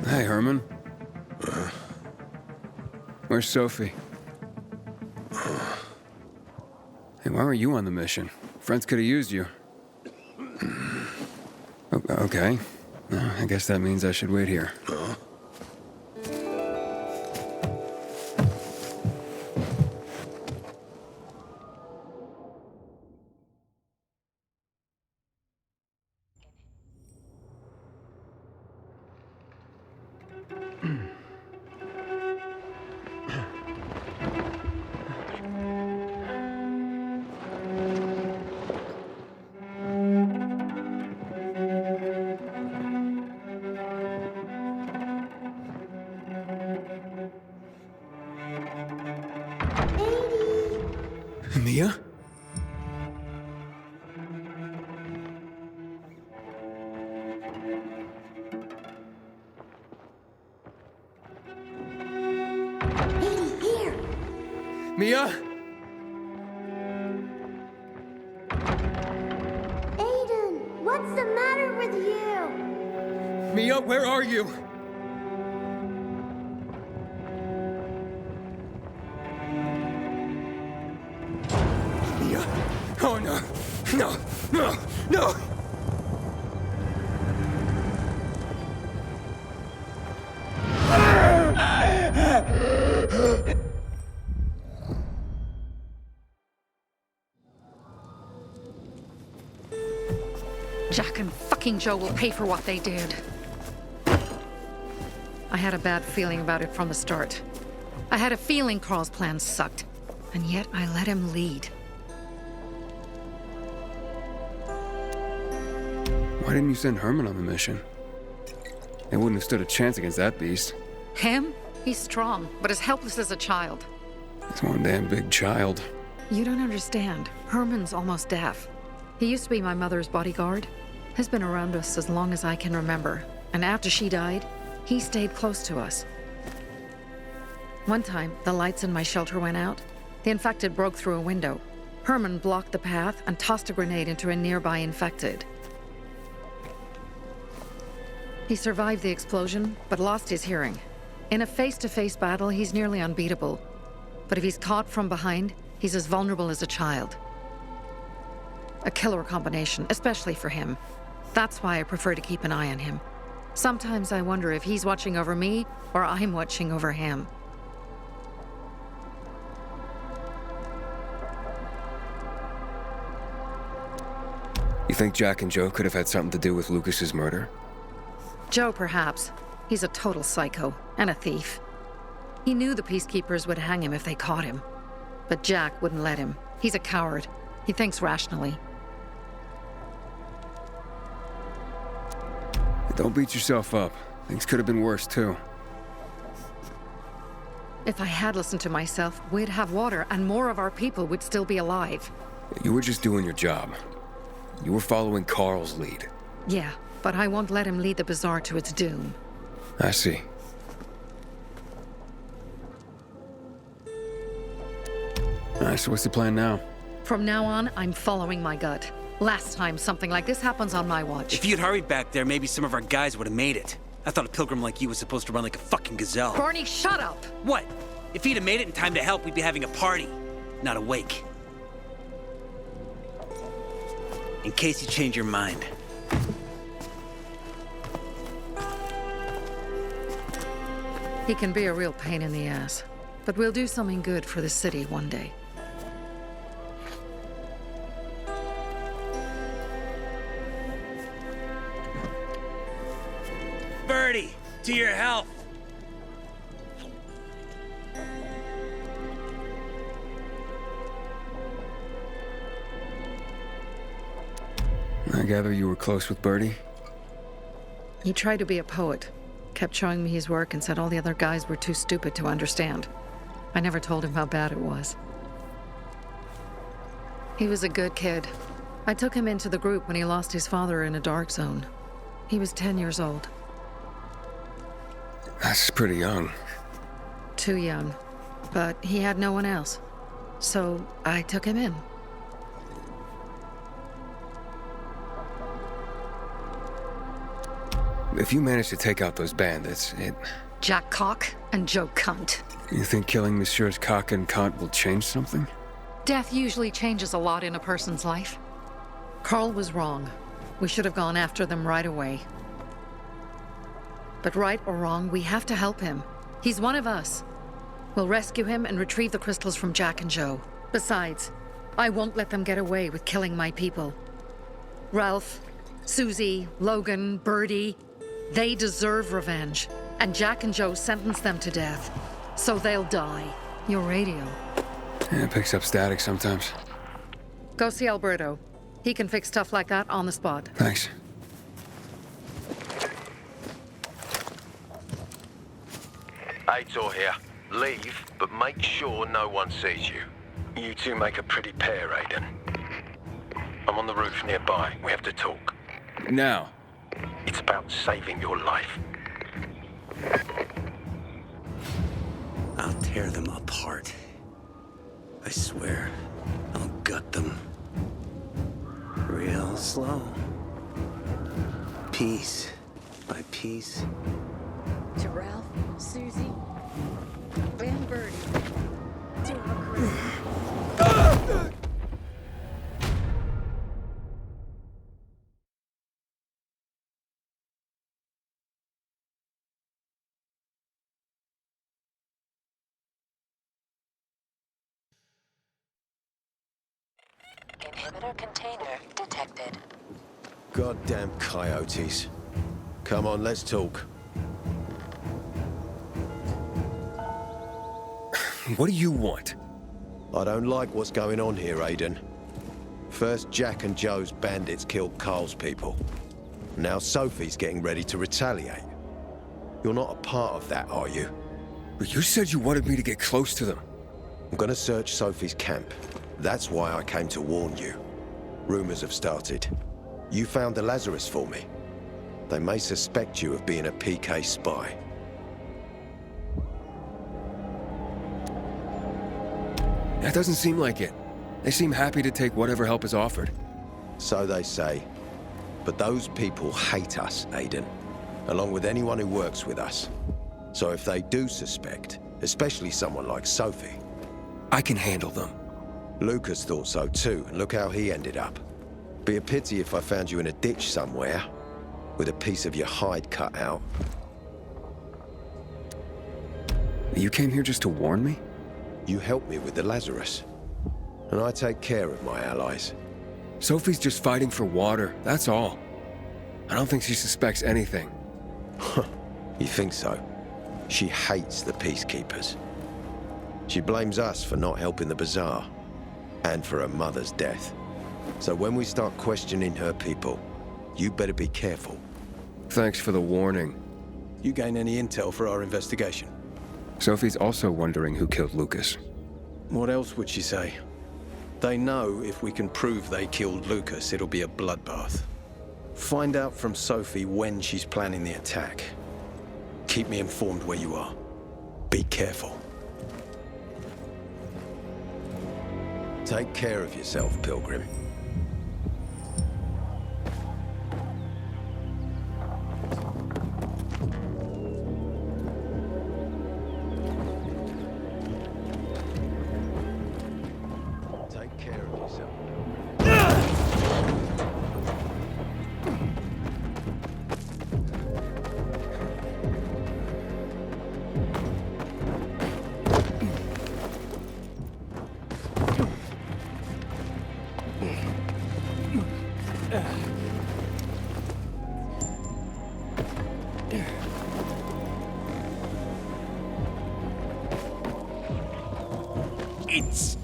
S3: Hey, Herman. Where's Sophie? Hey, why were you on the mission? Friends could have used you. Okay. I guess that means I should wait here. Mia? Mia?
S19: Aiden, what's the matter with you?
S3: Mia, where are you? Mia? Oh no! No! No! No!
S4: Jack and fucking Joe will pay for what they did. I had a bad feeling about it from the start. I had a feeling Carl's plan sucked, and yet I let him lead.
S3: Why didn't you send Herman on the mission? They wouldn't have stood a chance against that beast.
S4: Him? He's strong, but as helpless as a child.
S3: He's one damn big child.
S4: You don't understand. Herman's almost deaf. He used to be my mother's bodyguard. He's been around us as long as I can remember. And after she died, he stayed close to us. One time, the lights in my shelter went out. The infected broke through a window. Herman blocked the path and tossed a grenade into a nearby infected. He survived the explosion, but lost his hearing. In a face-to-face battle, he's nearly unbeatable. But if he's caught from behind, he's as vulnerable as a child. A killer combination, especially for him. That's why I prefer to keep an eye on him. Sometimes I wonder if he's watching over me or I'm watching over him.
S3: You think Jack and Joe could have had something to do with Lucas's murder?
S4: Joe, perhaps. He's a total psycho, and a thief. He knew the Peacekeepers would hang him if they caught him. But Jack wouldn't let him. He's a coward. He thinks rationally.
S3: Don't beat yourself up. Things could have been worse, too.
S4: If I had listened to myself, we'd have water, and more of our people would still be alive.
S3: You were just doing your job. You were following Carl's lead.
S4: Yeah, but I won't let him lead the Bazaar to its doom.
S3: I see. Alright, so what's the plan now?
S4: From now on, I'm following my gut. Last time something like this happens on my watch.
S13: If you'd hurried back there, maybe some of our guys would have made it. I thought a pilgrim like you was supposed to run like a fucking gazelle.
S4: Barney, shut up!
S13: What? If he'd have made it in time to help, we'd be having a party, not a wake. In case you change your mind.
S4: He can be a real pain in the ass. But we'll do something good for the city one day.
S13: Birdie, to your health.
S3: I gather you were close with Birdie?
S4: He tried to be a poet. Kept showing me his work and said all the other guys were too stupid to understand. I never told him how bad it was. He was a good kid. I took him into the group when he lost his father in a dark zone. He was 10 years old.
S3: That's pretty young.
S4: Too young. But he had no one else. So I took him in.
S3: If you manage to take out those bandits,
S4: Jack Cock and Joe Cunt.
S3: You think killing Messieurs Cock and Cunt will change something?
S4: Death usually changes a lot in a person's life. Carl was wrong. We should have gone after them right away. But right or wrong, we have to help him. He's one of us. We'll rescue him and retrieve the crystals from Jack and Joe. Besides, I won't let them get away with killing my people. Ralph, Susie, Logan, Birdie, they deserve revenge. And Jack and Joe sentenced them to death. So they'll die. Your radio.
S3: Yeah, it picks up static sometimes.
S4: Go see Alberto. He can fix stuff like that on the spot.
S3: Thanks.
S20: Aitor here. Leave, but make sure no one sees you. You two make a pretty pair, Aiden. I'm on the roof nearby. We have to talk.
S3: Now.
S20: It's about saving your life.
S13: I'll tear them apart. I swear, I'll gut them. Real slow. Piece by piece.
S16: To Ralph, Susie, and Birdie. To our crew.
S11: Inhibitor container detected.
S5: Goddamn coyotes. Come on, let's talk.
S3: What do you want?
S5: I don't like what's going on here, Aiden. First, Jack and Joe's bandits killed Carl's people. Now Sophie's getting ready to retaliate. You're not a part of that, are you?
S3: But you said you wanted me to get close to them.
S5: I'm gonna search Sophie's camp. That's why I came to warn you. Rumors have started. You found the Lazarus for me. They may suspect you of being a PK spy.
S3: That doesn't seem like it. They seem happy to take whatever help is offered.
S5: So they say. But those people hate us, Aiden. Along with anyone who works with us. So if they do suspect, especially someone like Sophie...
S3: I can handle them.
S5: Lucas thought so too, and look how he ended up. Be a pity if I found you in a ditch somewhere, with a piece of your hide cut out.
S3: You came here just to warn me?
S5: You helped me with the Lazarus. And I take care of my allies.
S3: Sophie's just fighting for water, that's all. I don't think she suspects anything.
S5: You think so? She hates the Peacekeepers. She blames us for not helping the Bazaar, and for her mother's death. So when we start questioning her people, you better be careful.
S3: Thanks for the warning.
S5: You gain any intel for our investigation?
S3: Sophie's also wondering who killed Lucas.
S5: What else would she say? They know if we can prove they killed Lucas, it'll be a bloodbath. Find out from Sophie when she's planning the attack. Keep me informed where you are. Be careful. Take care of yourself, Pilgrim. Take care of yourself.
S7: It's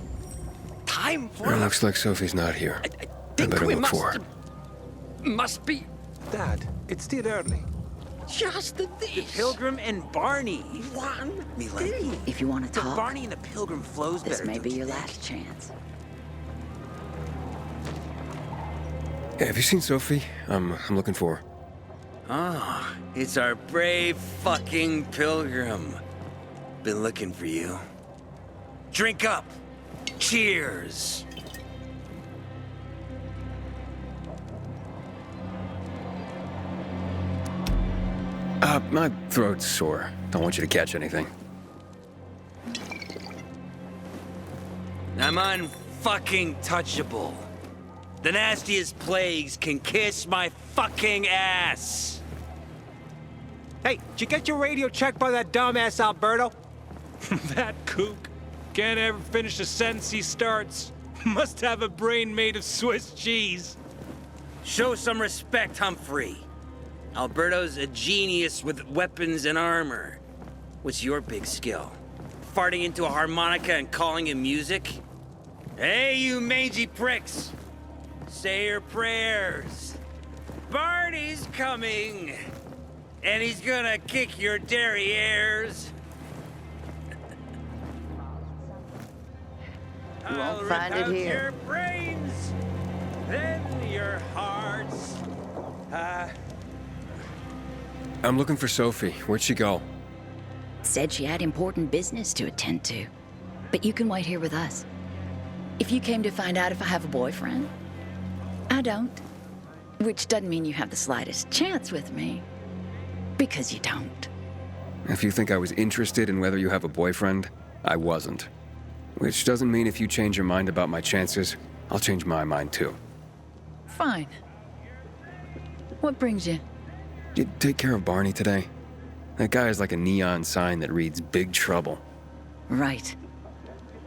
S7: time for
S3: It looks like Sophie's not here. I better look for her.
S7: Must be.
S8: Dad, it's still early.
S7: Just
S13: The Pilgrim and Barney.
S7: one
S18: Mila, if you want to
S13: The
S18: talk,
S13: Barney and the Pilgrim flows
S18: this
S13: better.
S18: may
S13: don't
S18: be
S13: you
S18: your
S13: think?
S18: last chance.
S3: Hey, have you seen Sophie? I'm looking for her.
S13: Ah, it's our brave fucking Pilgrim. Been looking for you. Drink up. Cheers.
S3: My throat's sore. Don't want you to catch anything.
S13: I'm unfucking touchable. The nastiest plagues can kiss my fucking ass.
S21: Hey, did you get your radio checked by that dumbass Alberto?
S22: That kook can't ever finish a sentence he starts. Must have a brain made of Swiss cheese.
S13: Show some respect, Humphrey. Alberto's a genius with weapons and armor. What's your big skill? Farting into a harmonica and calling it music? Hey, you mangy pricks! Say your prayers. Barney's coming! And he's gonna kick your derrieres.
S11: You won't
S13: I'll
S11: find
S13: rip
S11: it
S13: out
S11: here.
S13: your brains, then your hearts.
S3: I'm looking for Sophie. Where'd she go?
S18: Said she had important business to attend to. But you can wait here with us. If you came to find out if I have a boyfriend, I don't. Which doesn't mean you have the slightest chance with me. Because you don't.
S3: If you think I was interested in whether you have a boyfriend, I wasn't. Which doesn't mean if you change your mind about my chances, I'll change my mind too.
S18: Fine. What brings you?
S3: You take care of Barney today? That guy is like a neon sign that reads Big Trouble.
S18: Right.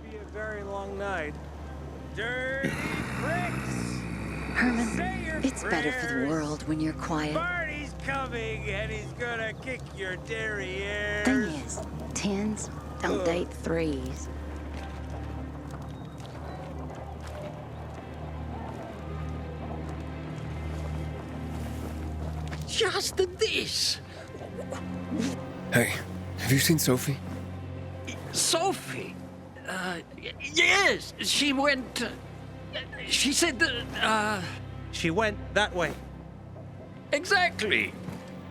S21: Be a very long night.
S13: Dirty pricks!
S18: Herman, it's better for the world when you're quiet.
S13: Barney's coming, and he's gonna kick your derrieres.
S18: Thing is, 10s don't date 3s.
S7: Just this.
S3: Hey, have you seen Sophie?
S7: Sophie. Yes, she went. She said that.
S21: She went that way.
S7: Exactly.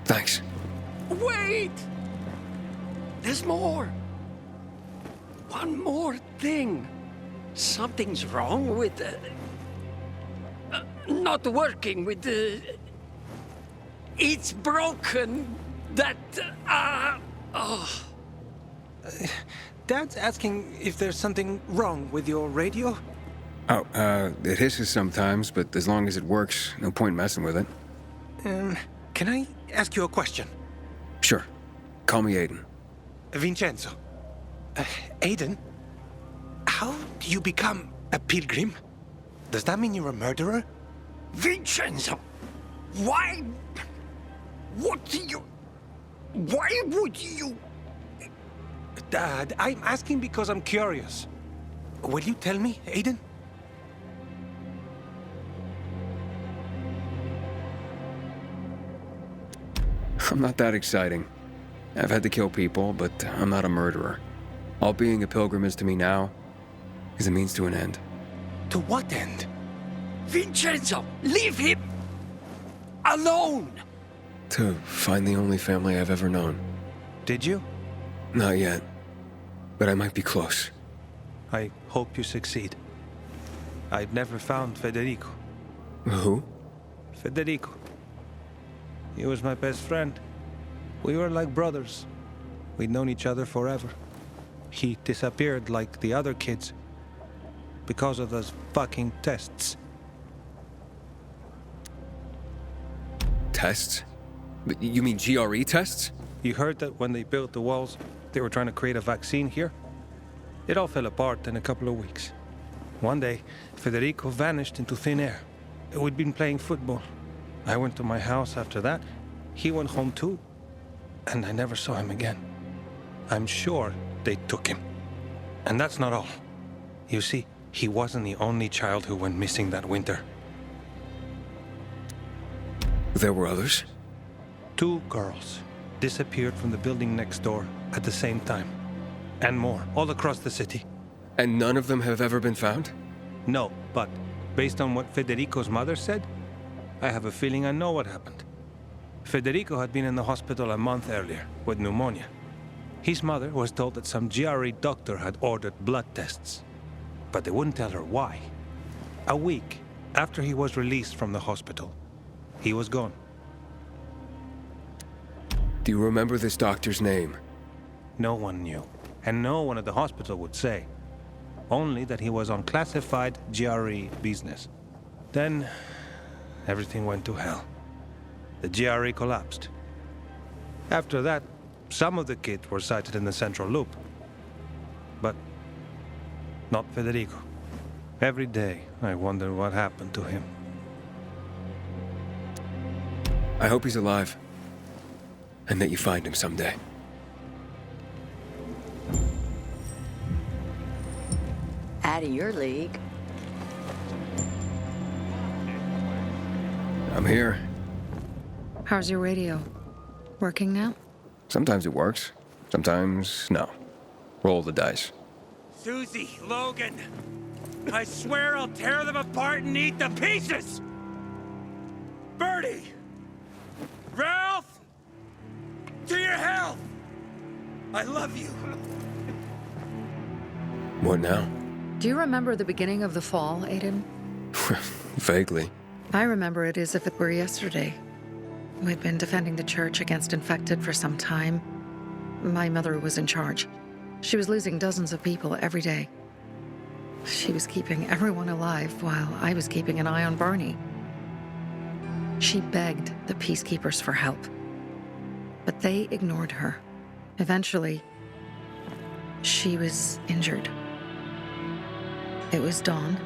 S3: Thanks.
S7: Wait! There's more. One more thing. Something's wrong with not working with the. It's broken. That. Oh.
S21: Dad's asking if there's something wrong with your radio?
S3: Oh, it hisses sometimes, but as long as it works, no point messing with it.
S21: Can I ask you a question?
S3: Sure. Call me Aiden.
S21: Vincenzo. Aiden, how do you become a pilgrim? Does that mean you're a murderer?
S7: Vincenzo! Why? What do you.
S21: Why would you? Dad, I'm asking because I'm curious. Will you tell me, Aiden?
S3: I'm not that exciting. I've had to kill people, but I'm not a murderer. All being a pilgrim is to me now is a means to an end.
S21: To what end?
S7: Vincenzo, leave him alone!
S3: To find the only family I've ever known.
S21: Did you?
S3: Not yet, but I might be close.
S21: I hope you succeed. I'd never found Federico.
S3: Who?
S21: Federico. He was my best friend. We were like brothers. We'd known each other forever. He disappeared like the other kids because of those fucking tests.
S3: Tests? You mean GRE tests?
S21: You heard that when they built the walls, they were trying to create a vaccine here? It all fell apart in a couple of weeks. One day, Federico vanished into thin air. We'd been playing football. I went to my house after that. He went home too. And I never saw him again. I'm sure they took him. And that's not all. You see, he wasn't the only child who went missing that winter.
S3: There were others?
S21: 2 girls disappeared from the building next door at the same time. And more, all across the city.
S3: And none of them have ever been found?
S21: No, but based on what Federico's mother said, I have a feeling I know what happened. Federico had been in the hospital a month earlier with pneumonia. His mother was told that some GRE doctor had ordered blood tests, but they wouldn't tell her why. A week after he was released from the hospital, he was gone.
S3: Do you remember this doctor's name?
S21: No one knew, and no one at the hospital would say. Only that he was on classified GRE business. Then, everything went to hell. The GRE collapsed. After that, some of the kids were sighted in the central loop. But not Federico. Every day, I wonder what happened to him.
S3: I hope he's alive. And that you find him someday.
S18: Out of your league.
S3: I'm here.
S4: How's your radio? Working now?
S3: Sometimes it works. Sometimes, no. Roll the dice.
S13: Susie, Logan, I swear I'll tear them apart and eat the pieces! Bertie! Ralph! To your health! I love you!
S3: What now?
S4: Do you remember the beginning of the fall, Aiden?
S3: Vaguely.
S4: I remember it as if it were yesterday. We'd been defending the church against infected for some time. My mother was in charge. She was losing dozens of people every day. She was keeping everyone alive while I was keeping an eye on Barney. She begged the peacekeepers for help, but they ignored her. Eventually, she was injured. It was dawn,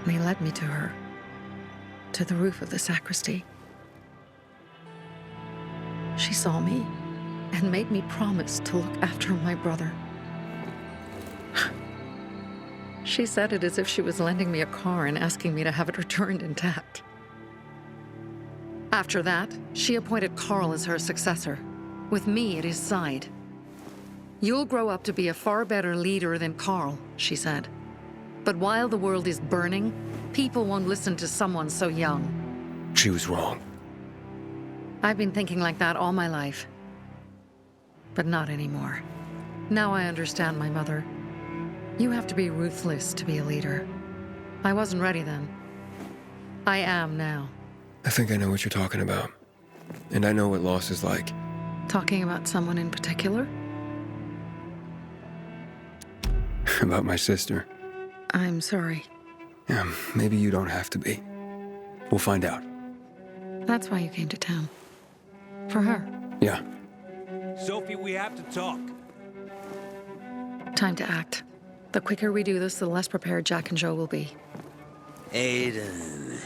S4: and he led me to her, to the roof of the sacristy. She saw me and made me promise to look after my brother. She said it as if she was lending me a car and asking me to have it returned intact. After that, she appointed Carl as her successor, with me at his side. You'll grow up to be a far better leader than Carl, she said. But while the world is burning, people won't listen to someone so young.
S3: She was wrong.
S4: I've been thinking like that all my life. But not anymore. Now I understand my mother. You have to be ruthless to be a leader. I wasn't ready then. I am now.
S3: I think I know what you're talking about. And I know what loss is like.
S4: Talking about someone in particular?
S3: About my sister.
S4: I'm sorry.
S3: Yeah, maybe you don't have to be. We'll find out.
S4: That's why you came to town. For her.
S3: Yeah.
S22: Sophie, we have to talk.
S4: Time to act. The quicker we do this, the less prepared Jack and Joe will be.
S1: Aiden.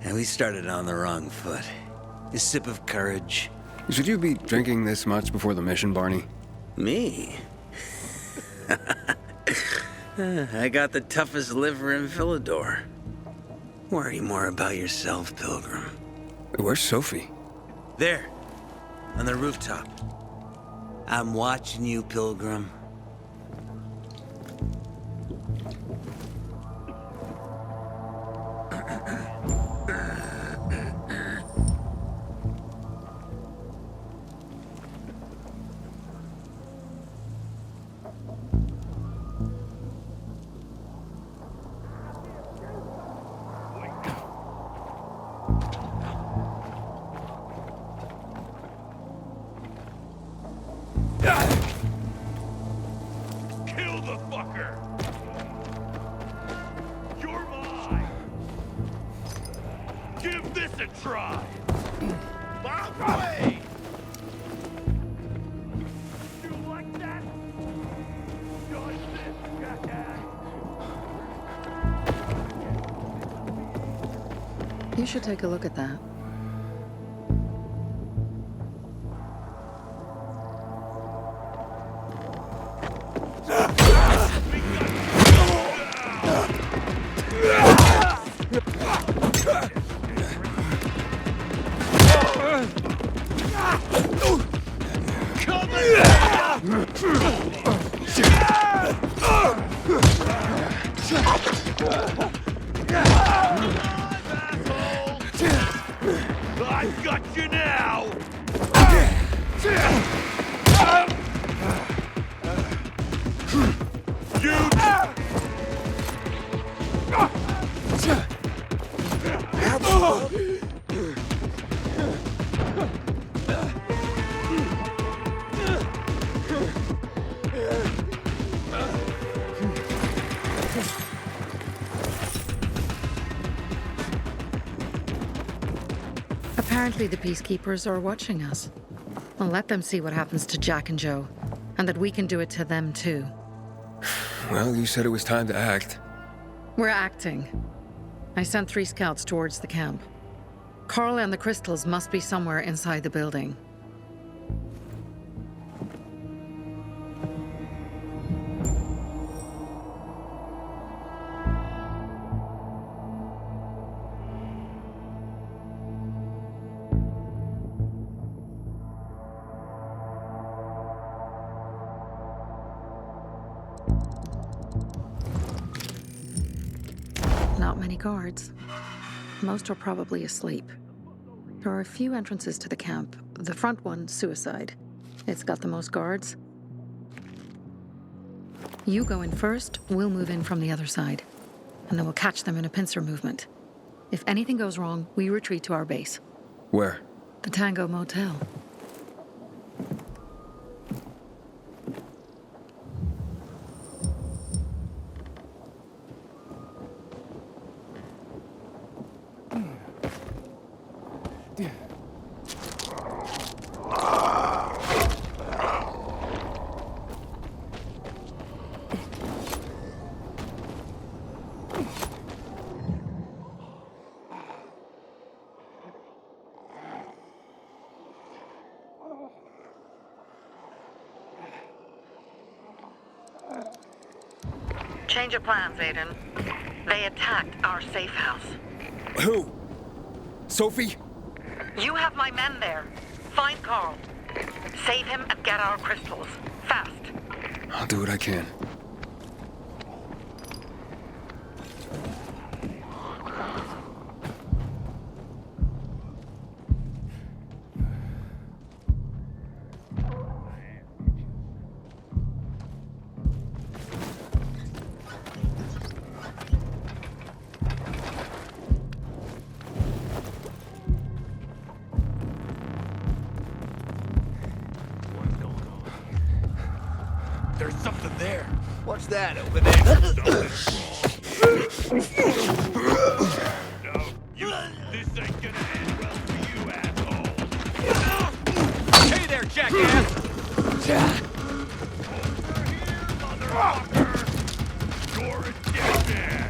S1: And we started on the wrong foot. A sip of courage.
S3: Should you be drinking this much before the mission, Barney?
S1: Me? I got the toughest liver in Villador. Worry more about yourself, Pilgrim.
S3: Where's Sophie?
S1: There, on the rooftop. I'm watching you, Pilgrim.
S6: Kill the fucker! You're mine! Give this a try! My way! You like that? Dodge this, jackass!
S4: You should take a look at that.
S6: I've got you now!
S4: Apparently the Peacekeepers are watching us. Well, let them see what happens to Jack and Joe, and that we can do it to them too.
S3: Well, you said it was time to act.
S4: We're acting. I sent 3 scouts towards the camp. Carl and the crystals must be somewhere inside the building. Not many guards. Most are probably asleep. There are a few entrances to the camp. The front one, suicide. It's got the most guards. You go in first, we'll move in from the other side. And then we'll catch them in a pincer movement. If anything goes wrong, we retreat to our base.
S3: Where?
S4: The Tango Motel.
S15: Change of plans, Aiden. They attacked our safe house.
S3: Who? Sophie?
S15: You have my men there. Find Carl. Save him and get our crystals. Fast.
S3: I'll do what I can.
S6: There's something there.
S8: What's that over there?
S6: No, this ain't gonna end well for you, asshole.
S2: Hey there, jackass!
S6: You're a dead man.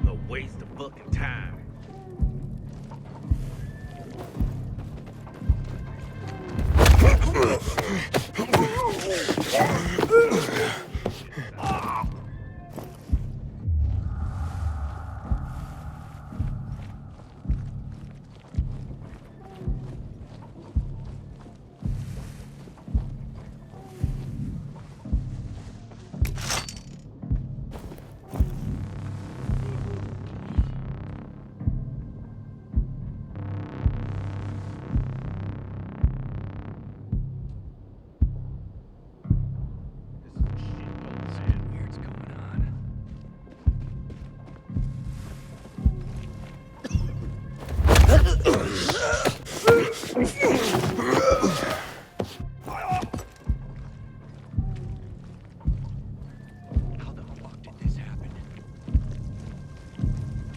S6: A waste of fucking time.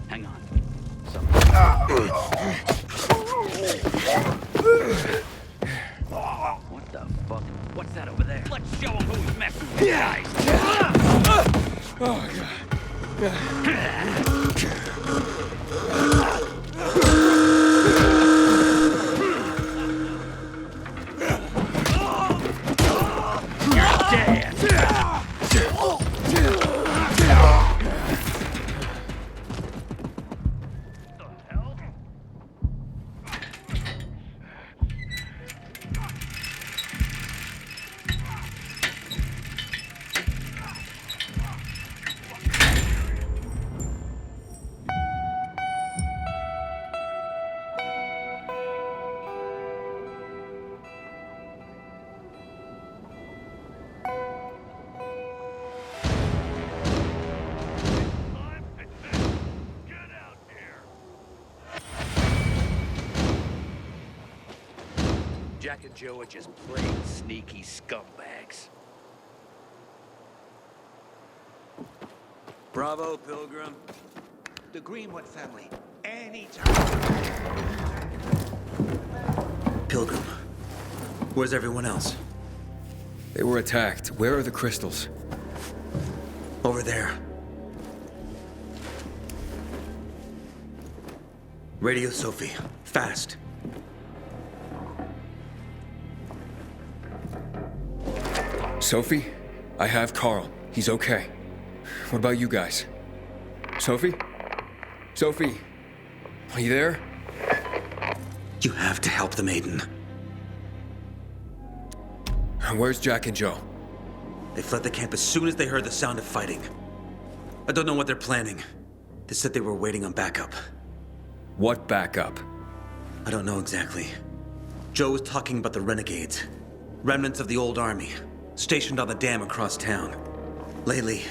S2: Hang on. What the fuck? What's that over there? Let's show him who's messing with guys.
S3: Oh,
S6: Jack and Joe are just plain sneaky scumbags.
S1: Bravo, Pilgrim.
S9: The Greenwood family. Anytime.
S1: Pilgrim. Where's everyone else?
S3: They were attacked. Where are the crystals?
S1: Over there. Radio Sophie. Fast.
S3: Sophie? I have Carl. He's okay. What about you guys? Sophie? Sophie? Are you there?
S1: You have to help the maiden.
S3: Where's Jack and Joe?
S1: They fled the camp as soon as they heard the sound of fighting. I don't know what they're planning. They said they were waiting on backup.
S3: What backup?
S1: I don't know exactly. Joe was talking about the renegades. Remnants of the old army, stationed on the dam across town. Lately,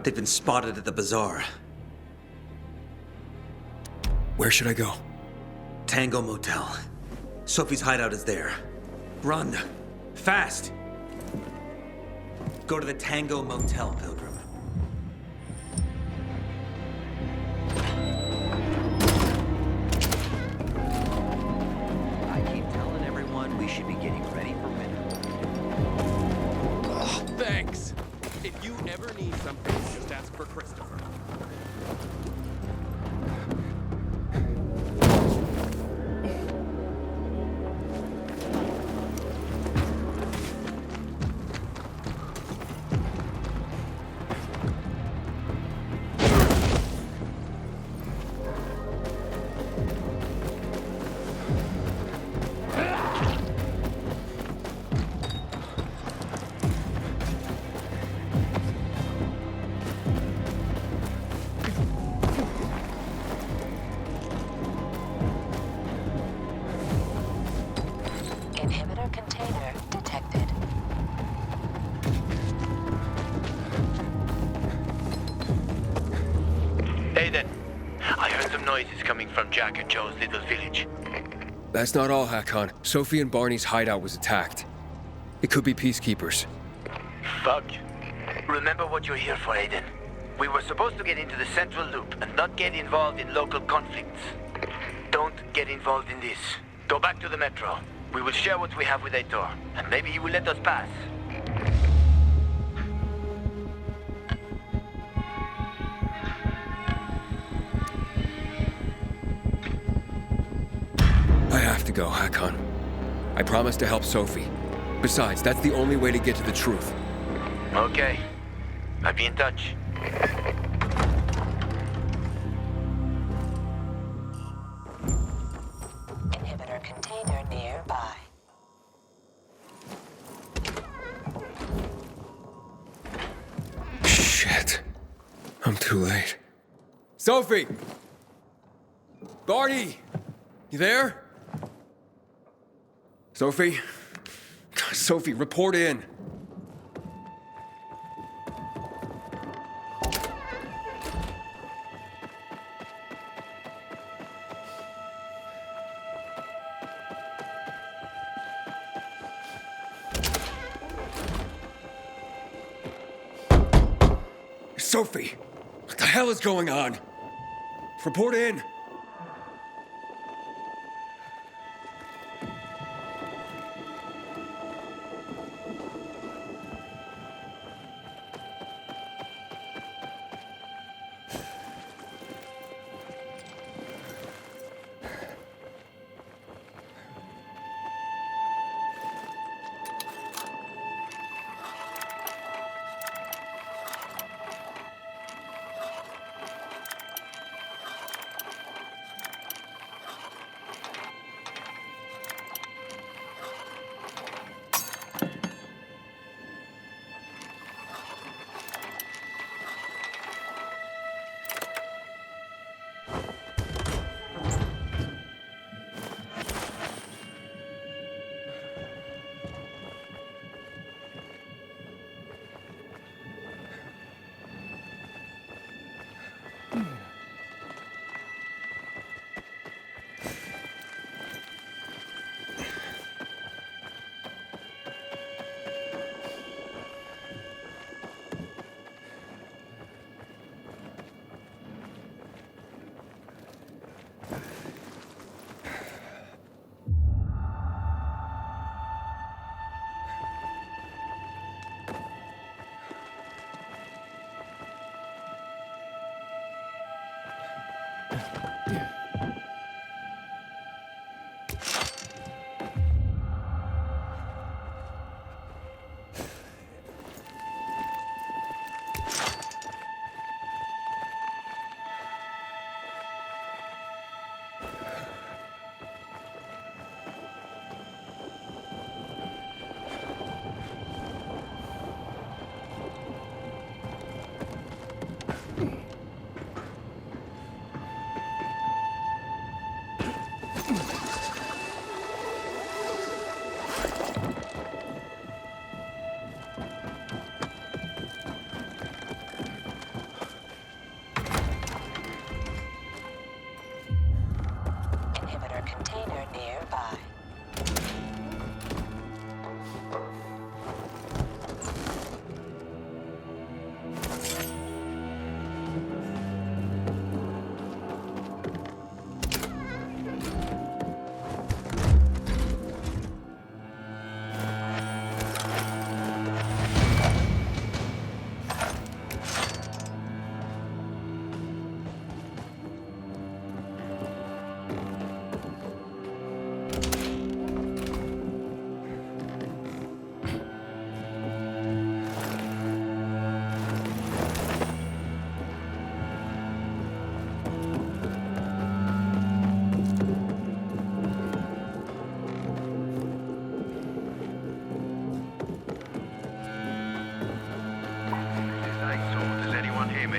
S1: they've been spotted at the bazaar.
S3: Where should I go?
S1: Tango Motel. Sophie's hideout is there. Run. Fast. Go to the Tango Motel, Pilgrim.
S2: I keep telling everyone we should be getting ready for winter.
S12: Oh, thanks. If you ever need something, just ask for Christopher.
S11: Inhibitor container detected.
S10: Aiden, I heard some noises coming from Jack and Joe's little village.
S3: That's not all, Hakon. Sophie and Barney's hideout was attacked. It could be peacekeepers.
S10: Fuck. Remember what you're here for, Aiden. We were supposed to get into the Central Loop and not get involved in local conflicts. Don't get involved in this. Go back to the Metro. We will share what we have with Aitor, and maybe he will let us pass.
S3: I have to go, Hakon. I promised to help Sophie. Besides, that's the only way to get to the truth.
S10: Okay. I'll be in touch.
S11: Inhibitor container nearby.
S3: Shit. I'm too late. Sophie! Barney! You there? Sophie? Sophie, report in. Sophie! What the hell is going on? Report in.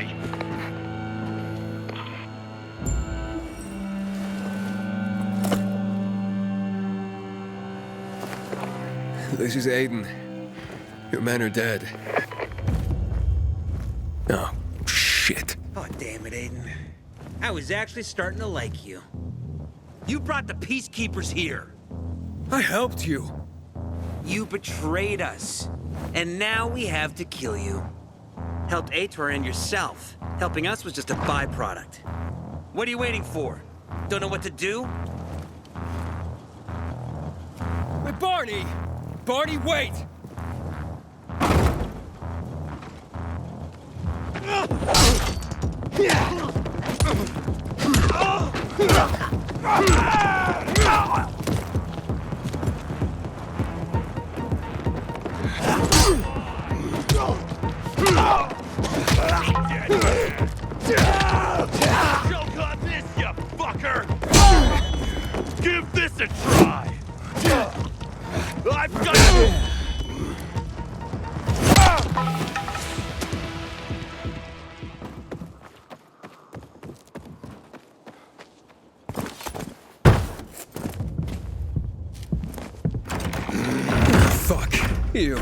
S10: okay?
S3: This is Aiden. Your men are dead. Oh, shit.
S13: Oh, damn it, Aiden. I was actually starting to like you. You brought the Peacekeepers here.
S3: I helped you.
S13: You betrayed us. And now we have to kill you.
S1: Helped Aitor and yourself. Helping us was just a byproduct.
S13: What are you waiting for? Don't know what to do?
S3: Hey, Barney! Barney, wait!
S6: Choke on this, you fucker! Give this a try! I've got you!
S3: Fuck. You.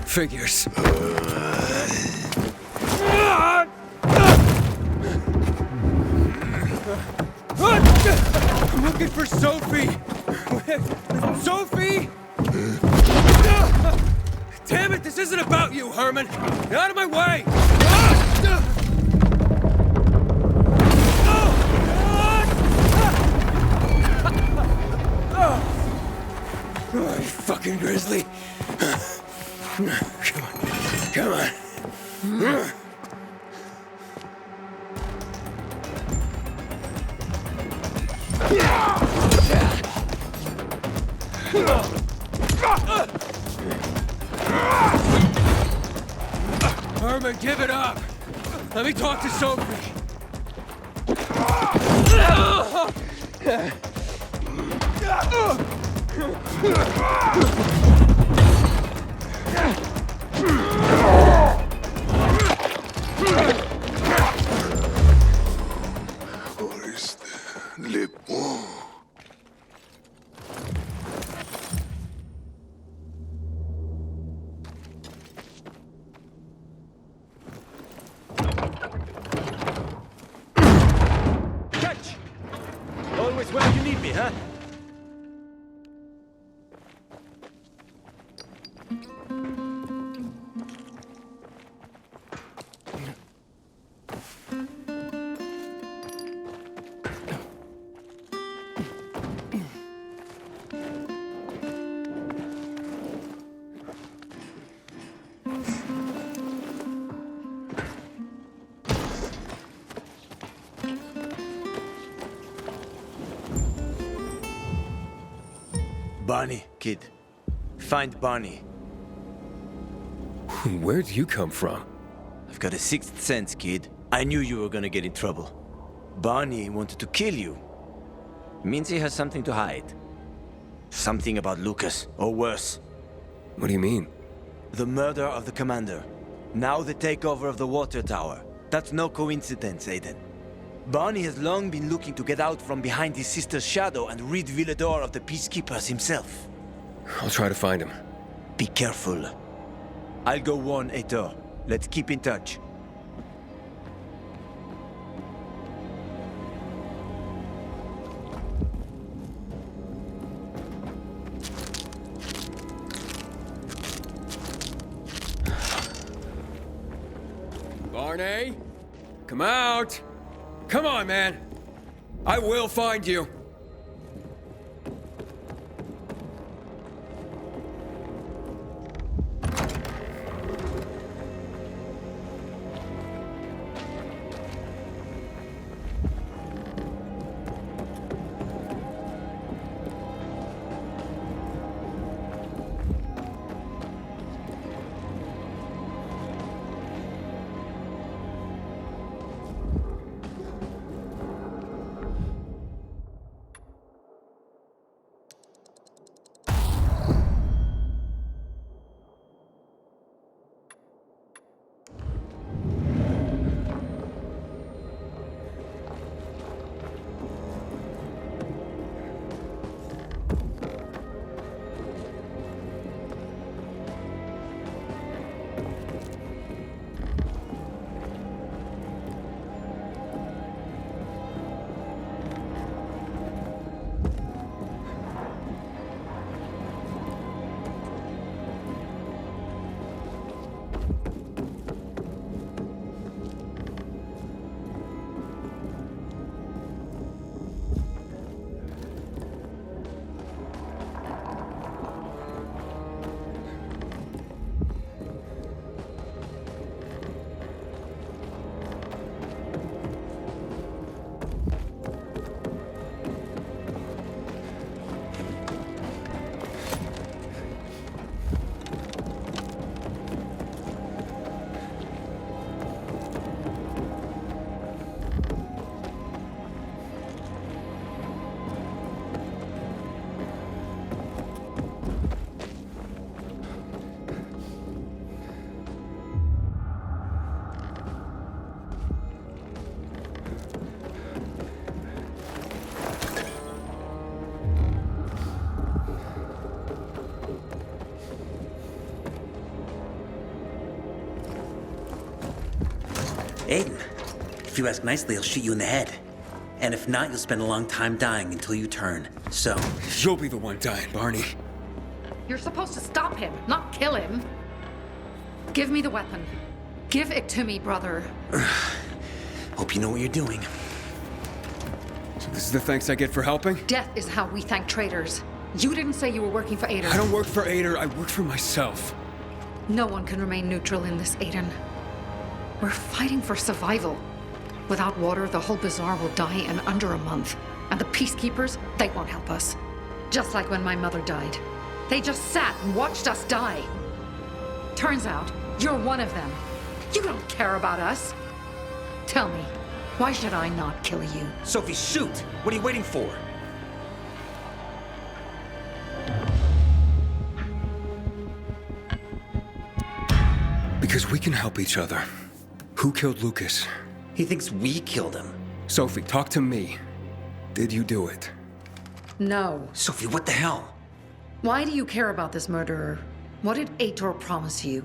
S3: Figures. I'm looking for Sophie! Sophie! Damn it, this isn't about you, Herman! Get out of my way! Oh, you fucking grizzly! Come on. Come on. Herman, give it up! Let me talk to Sophie!
S2: Catch! Always where you need me, huh?
S10: Barney, kid. Find Barney.
S3: Where'd you come from?
S10: I've got a sixth sense, kid. I knew you were gonna get in trouble. Barney wanted to kill you. Means he has something to hide. Something about Lucas, or worse.
S3: What do you mean?
S10: The murder of the commander. Now the takeover of the water tower. That's no coincidence, Aiden. Barney has long been looking to get out from behind his sister's shadow and rid Villedor of the Peacekeepers himself.
S3: I'll try to find him.
S10: Be careful. I'll go warn Aitor. Let's keep in touch.
S3: Barney? Come out! Come on, man! I will find you!
S1: Aiden, if you ask nicely, I'll shoot you in the head. And if not, you'll spend a long time dying until you turn. So...
S3: You'll be the one dying, Barney.
S4: You're supposed to stop him, not kill him. Give me the weapon. Give it to me, brother.
S1: Hope you know what you're doing.
S3: So this is the thanks I get for helping?
S4: Death is how we thank traitors. You didn't say you were working for Aiden.
S3: I don't work for Aiden, I work for myself.
S4: No one can remain neutral in this, Aiden. We're fighting for survival. Without water, the whole bazaar will die in under a month. And the peacekeepers, they won't help us. Just like when my mother died. They just sat and watched us die. Turns out, you're one of them. You don't care about us. Tell me, why should I not kill you?
S13: Sophie, shoot! What are you waiting for?
S3: Because we can help each other. Who killed Lucas?
S1: He thinks we killed him.
S3: Sophie, talk to me. Did you do it?
S4: No.
S1: Sophie, what the hell?
S4: Why do you care about this murderer? What did Aitor promise you?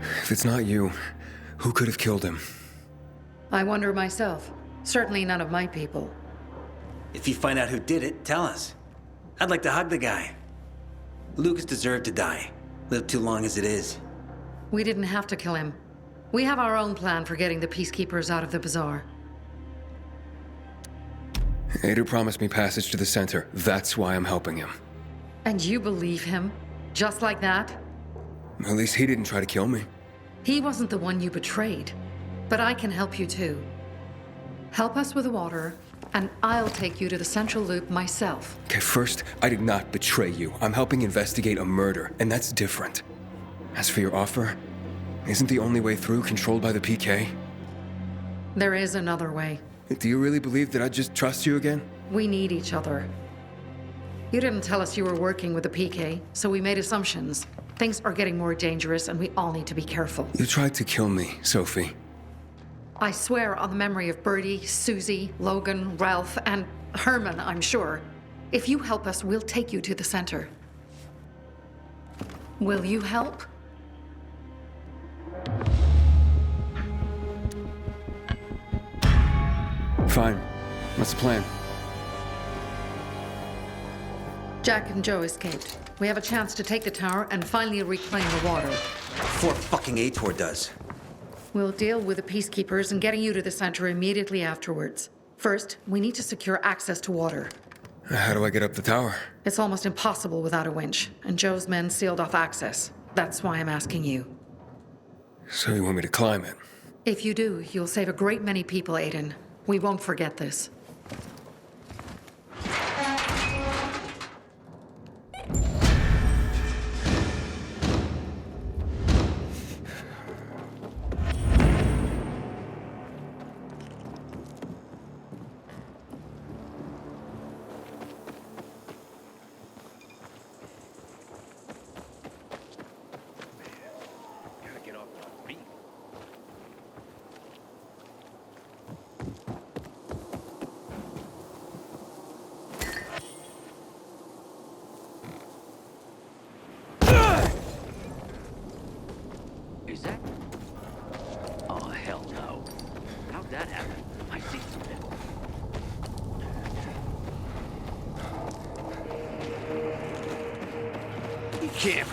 S3: If it's not you, who could have killed him?
S4: I wonder myself. Certainly none of my people.
S1: If you find out who did it, tell us. I'd like to hug the guy. Lucas deserved to die. Lived too long as it is.
S4: We didn't have to kill him. We have our own plan for getting the peacekeepers out of the bazaar.
S3: Aitor promised me passage to the center. That's why I'm helping him.
S4: And you believe him? Just like that?
S3: At least he didn't try to kill me.
S4: He wasn't the one you betrayed. But I can help you too. Help us with the water, and I'll take you to the central loop myself.
S3: Okay, first, I did not betray you. I'm helping investigate a murder, and that's different. As for your offer, isn't the only way through controlled by the PK?
S4: There is another way.
S3: Do you really believe that I'd just trust you again?
S4: We need each other. You didn't tell us you were working with the PK, so we made assumptions. Things are getting more dangerous, and we all need to be careful.
S3: You tried to kill me, Sophie.
S4: I swear on the memory of Birdie, Susie, Logan, Ralph, and Herman, I'm sure. If you help us, we'll take you to the center. Will you help?
S3: Fine. What's the plan?
S4: Jack and Joe escaped. We have a chance to take the tower and finally reclaim the water.
S1: Before fucking Aitor does.
S4: We'll deal with the peacekeepers and getting you to the center immediately afterwards. First, we need to secure access to water.
S3: How do I get up the tower?
S4: It's almost impossible without a winch, and Joe's men sealed off access. That's why I'm asking you.
S3: So you want me to climb it?
S4: If you do, you'll save a great many people, Aiden. We won't forget this.
S2: Is that? Oh, hell no. How'd that happen? I see something.
S6: You can't.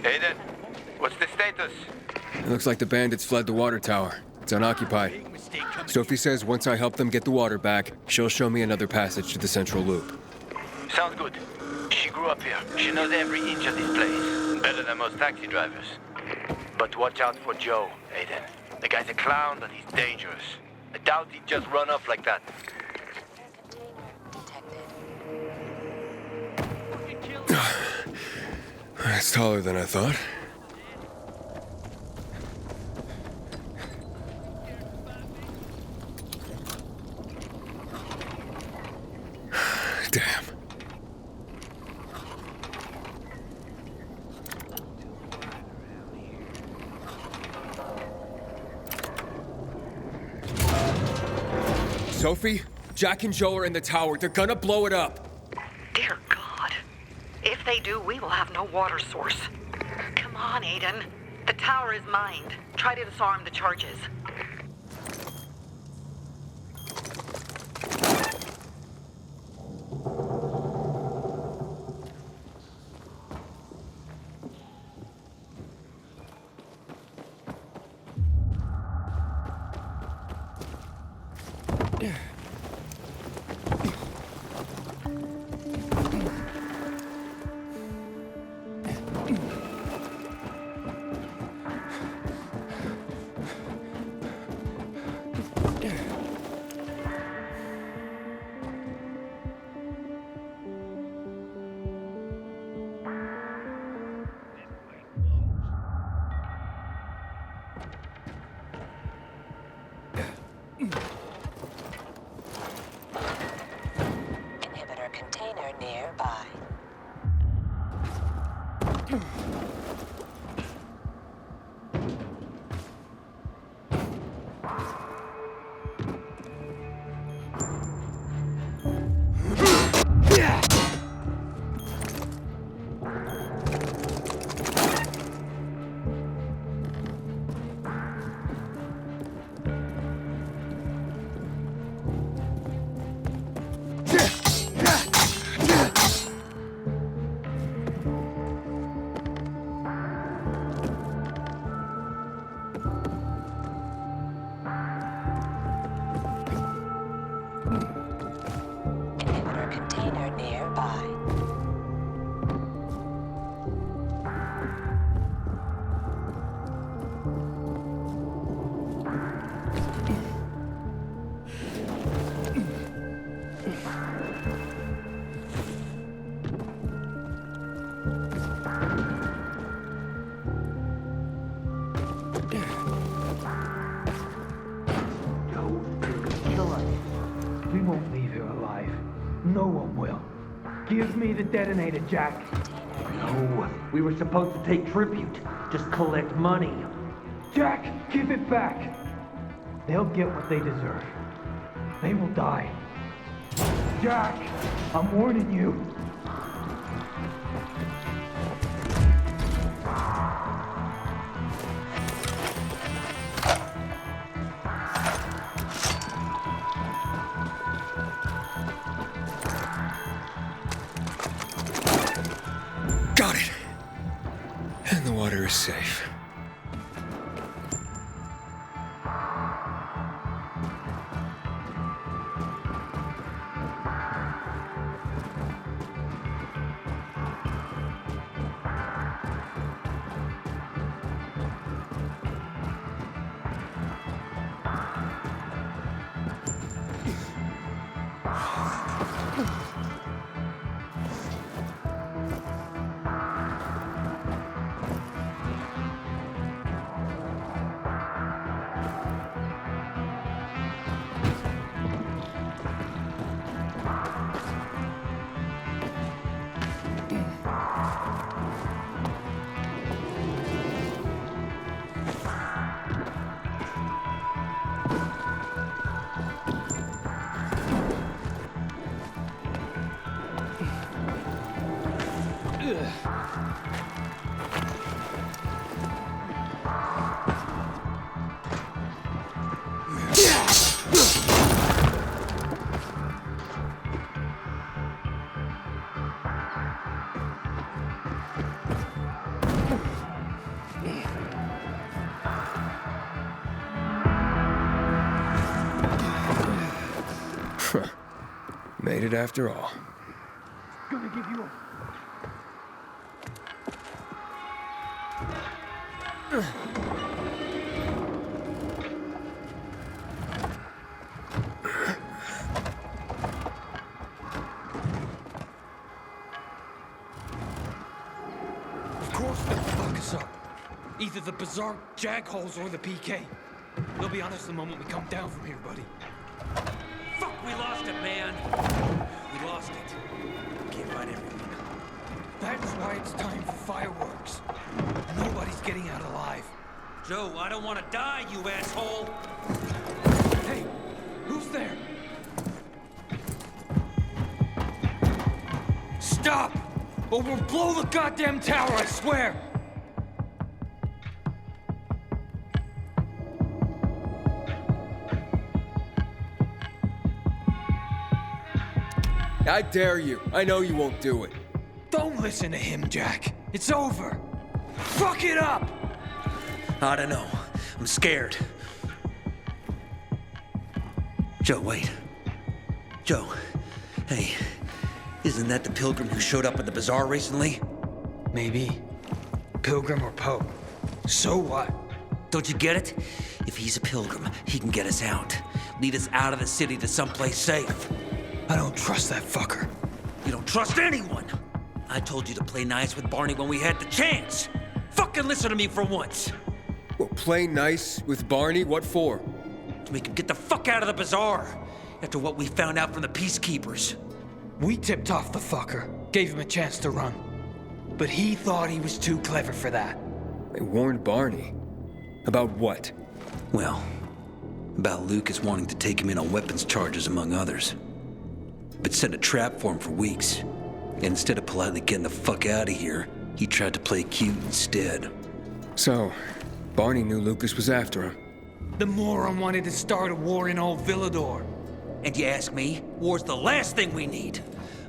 S10: Aiden, what's the status?
S3: It looks like the bandits fled the water tower. It's unoccupied. Sophie says once I help them get the water back, she'll show me another passage to the central loop.
S10: Sounds good. She grew up here. She knows every inch of this place. Better than most taxi drivers. But watch out for Joe, Aiden. The guy's a clown, but he's dangerous. I doubt he'd just run off like that.
S3: That's taller than I thought. Damn. Sophie, Jack and Joe are in the tower. They're gonna blow it up.
S15: Dear God. If they do, we will have no water source. Come on, Aiden. The tower is mined. Try to disarm the charges.
S11: Inhibitor container nearby. Inhibitor container nearby.
S14: Kill us. We won't leave here alive. No one will. Give me the detonator, Jack. No, we were supposed to take tribute. Just collect money. Jack, give it back. They'll get what they deserve. They will die. Jack, I'm warning you.
S3: Got it. And the water is safe. Made it after all.
S14: to give you a... Of course they'll fuck us up. Either the Bazaar Jagholes or the PK. They'll be on us the moment we come down from here, buddy.
S13: Fuck, we lost it, man. We lost it. Can't find everything.
S14: That's why it's time for fireworks. Nobody's getting out alive.
S13: Joe, I don't want to die, you asshole!
S14: Hey, who's there? Stop! Or we'll blow the goddamn tower, I swear!
S3: I dare you. I know you won't do it.
S14: Don't listen to him, Jack. It's over. Fuck it up!
S1: I don't know. I'm scared. Joe, wait. Joe, hey, isn't that the pilgrim who showed up at the bazaar recently?
S14: Maybe. Pilgrim or Pope. So what?
S1: Don't you get it? If he's a pilgrim, he can get us out. Lead us out of the city to someplace safe.
S14: I don't trust that fucker.
S1: You don't trust anyone! I told you to play nice with Barney when we had the chance! Fucking listen to me for once!
S3: Well, play nice with Barney? What for?
S1: To make him get the fuck out of the bazaar! After what we found out from the Peacekeepers.
S14: We tipped off the fucker, gave him a chance to run. But he thought he was too clever for that.
S3: They warned Barney. About what?
S1: Well, about Lucas wanting to take him in on weapons charges, among others. But set a trap for him for weeks. And instead of politely getting the fuck out of here, he tried to play cute instead.
S3: So, Barney knew Lucas was after him.
S14: The moron wanted to start a war in old Villador.
S1: And you ask me, war's the last thing we need.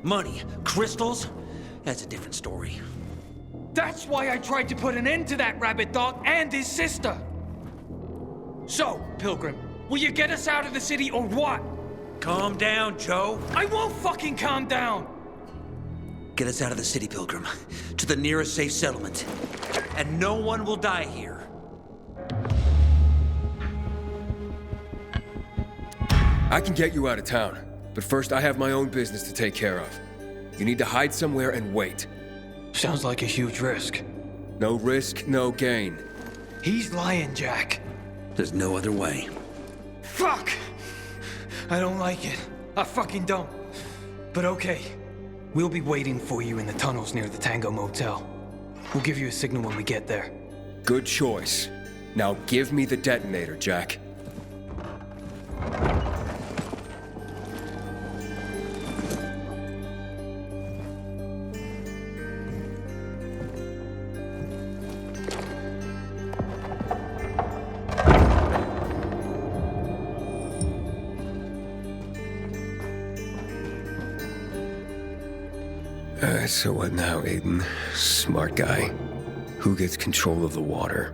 S1: Money, crystals, that's a different story.
S14: That's why I tried to put an end to that rabbit dog and his sister. So, Pilgrim, will you get us out of the city or what?
S1: Calm down, Joe.
S14: I won't fucking calm down!
S1: Get us out of the city, Pilgrim, to the nearest safe settlement. And no one will die here.
S3: I can get you out of town, but first I have my own business to take care of. You need to hide somewhere and wait.
S14: Sounds like a huge risk.
S3: No risk, no gain.
S14: He's lying, Jack.
S1: There's no other way.
S14: Fuck! I don't like it. I fucking don't. But okay. We'll be waiting for you in the tunnels near the Tango Motel. We'll give you a signal when we get there.
S3: Good choice. Now give me the detonator, Jack. So what now, Aiden? Smart guy. Who gets control of the water?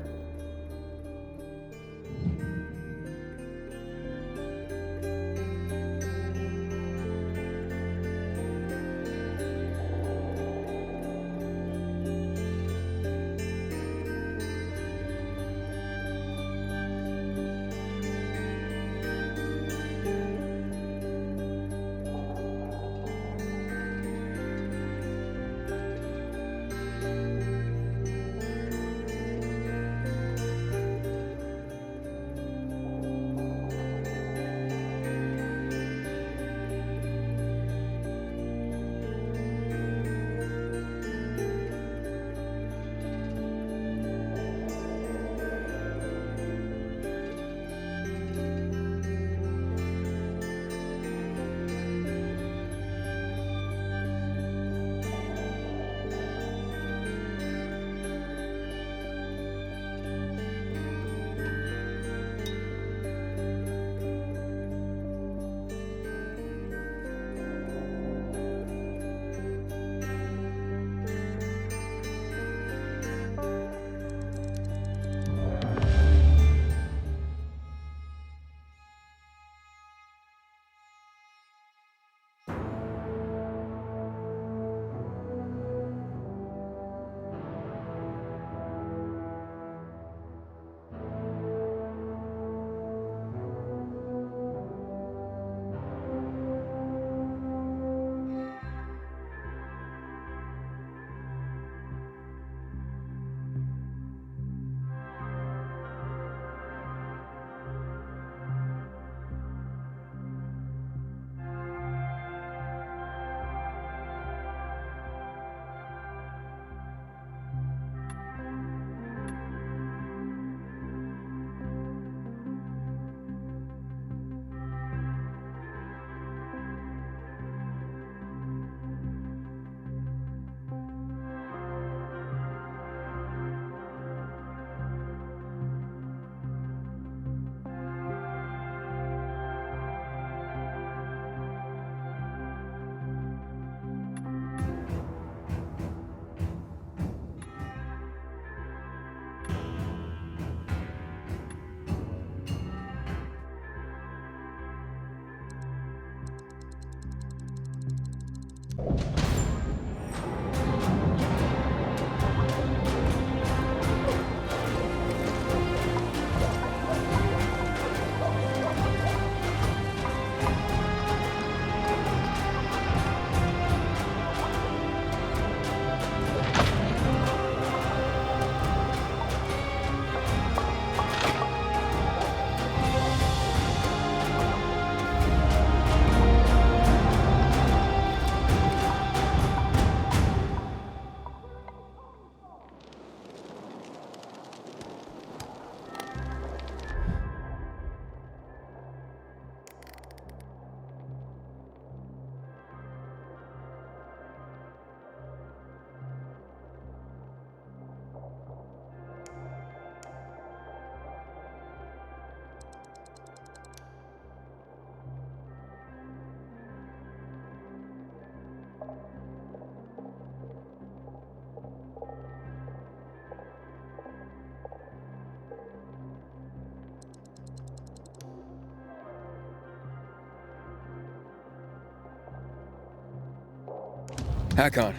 S3: Hakon.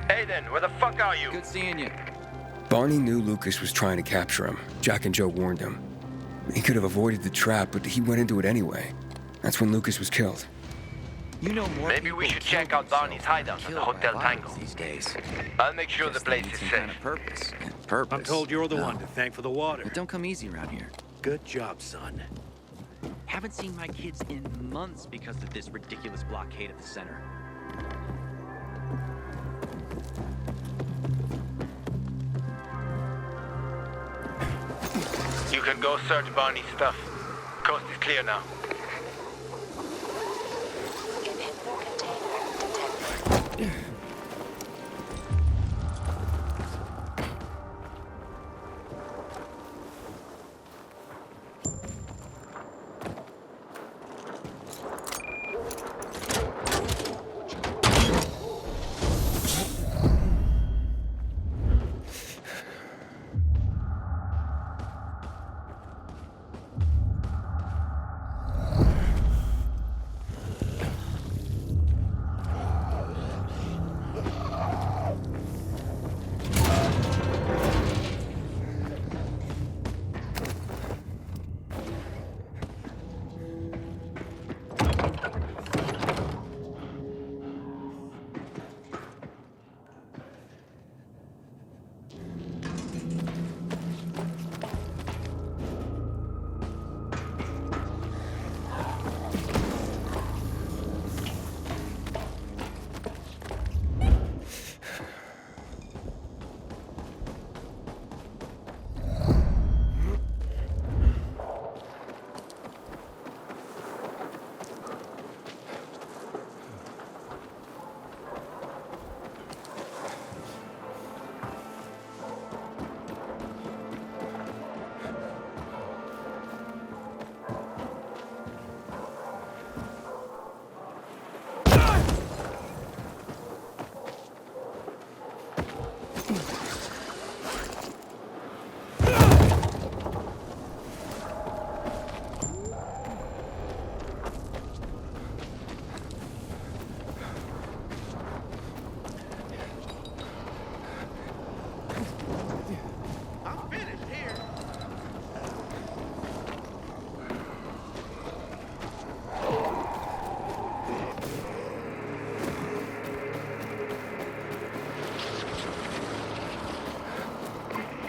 S10: Aiden, where the fuck are you?
S2: Good seeing you.
S3: Barney knew Lucas was trying to capture him. Jack and Joe warned him. He could have avoided the trap, but he went into it anyway. That's when Lucas was killed.
S2: You know more.
S10: Maybe we should check out Barney's hideout at the Hotel Tango.
S2: These days.
S10: I'll make sure the place is
S2: Some
S10: safe.
S2: kind of purpose. Purpose.
S7: I'm told you're the
S2: No.
S7: one to thank for the water.
S2: It don't come easy around here.
S7: Good job, son.
S2: Haven't seen my kids in months because of this ridiculous blockade at the center.
S10: You can go search Barney's stuff. Coast is clear now.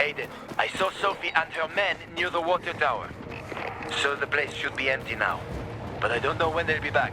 S10: Aiden, I saw Sophie and her men near the water tower. So the place should be empty now. But I don't know when they'll be back.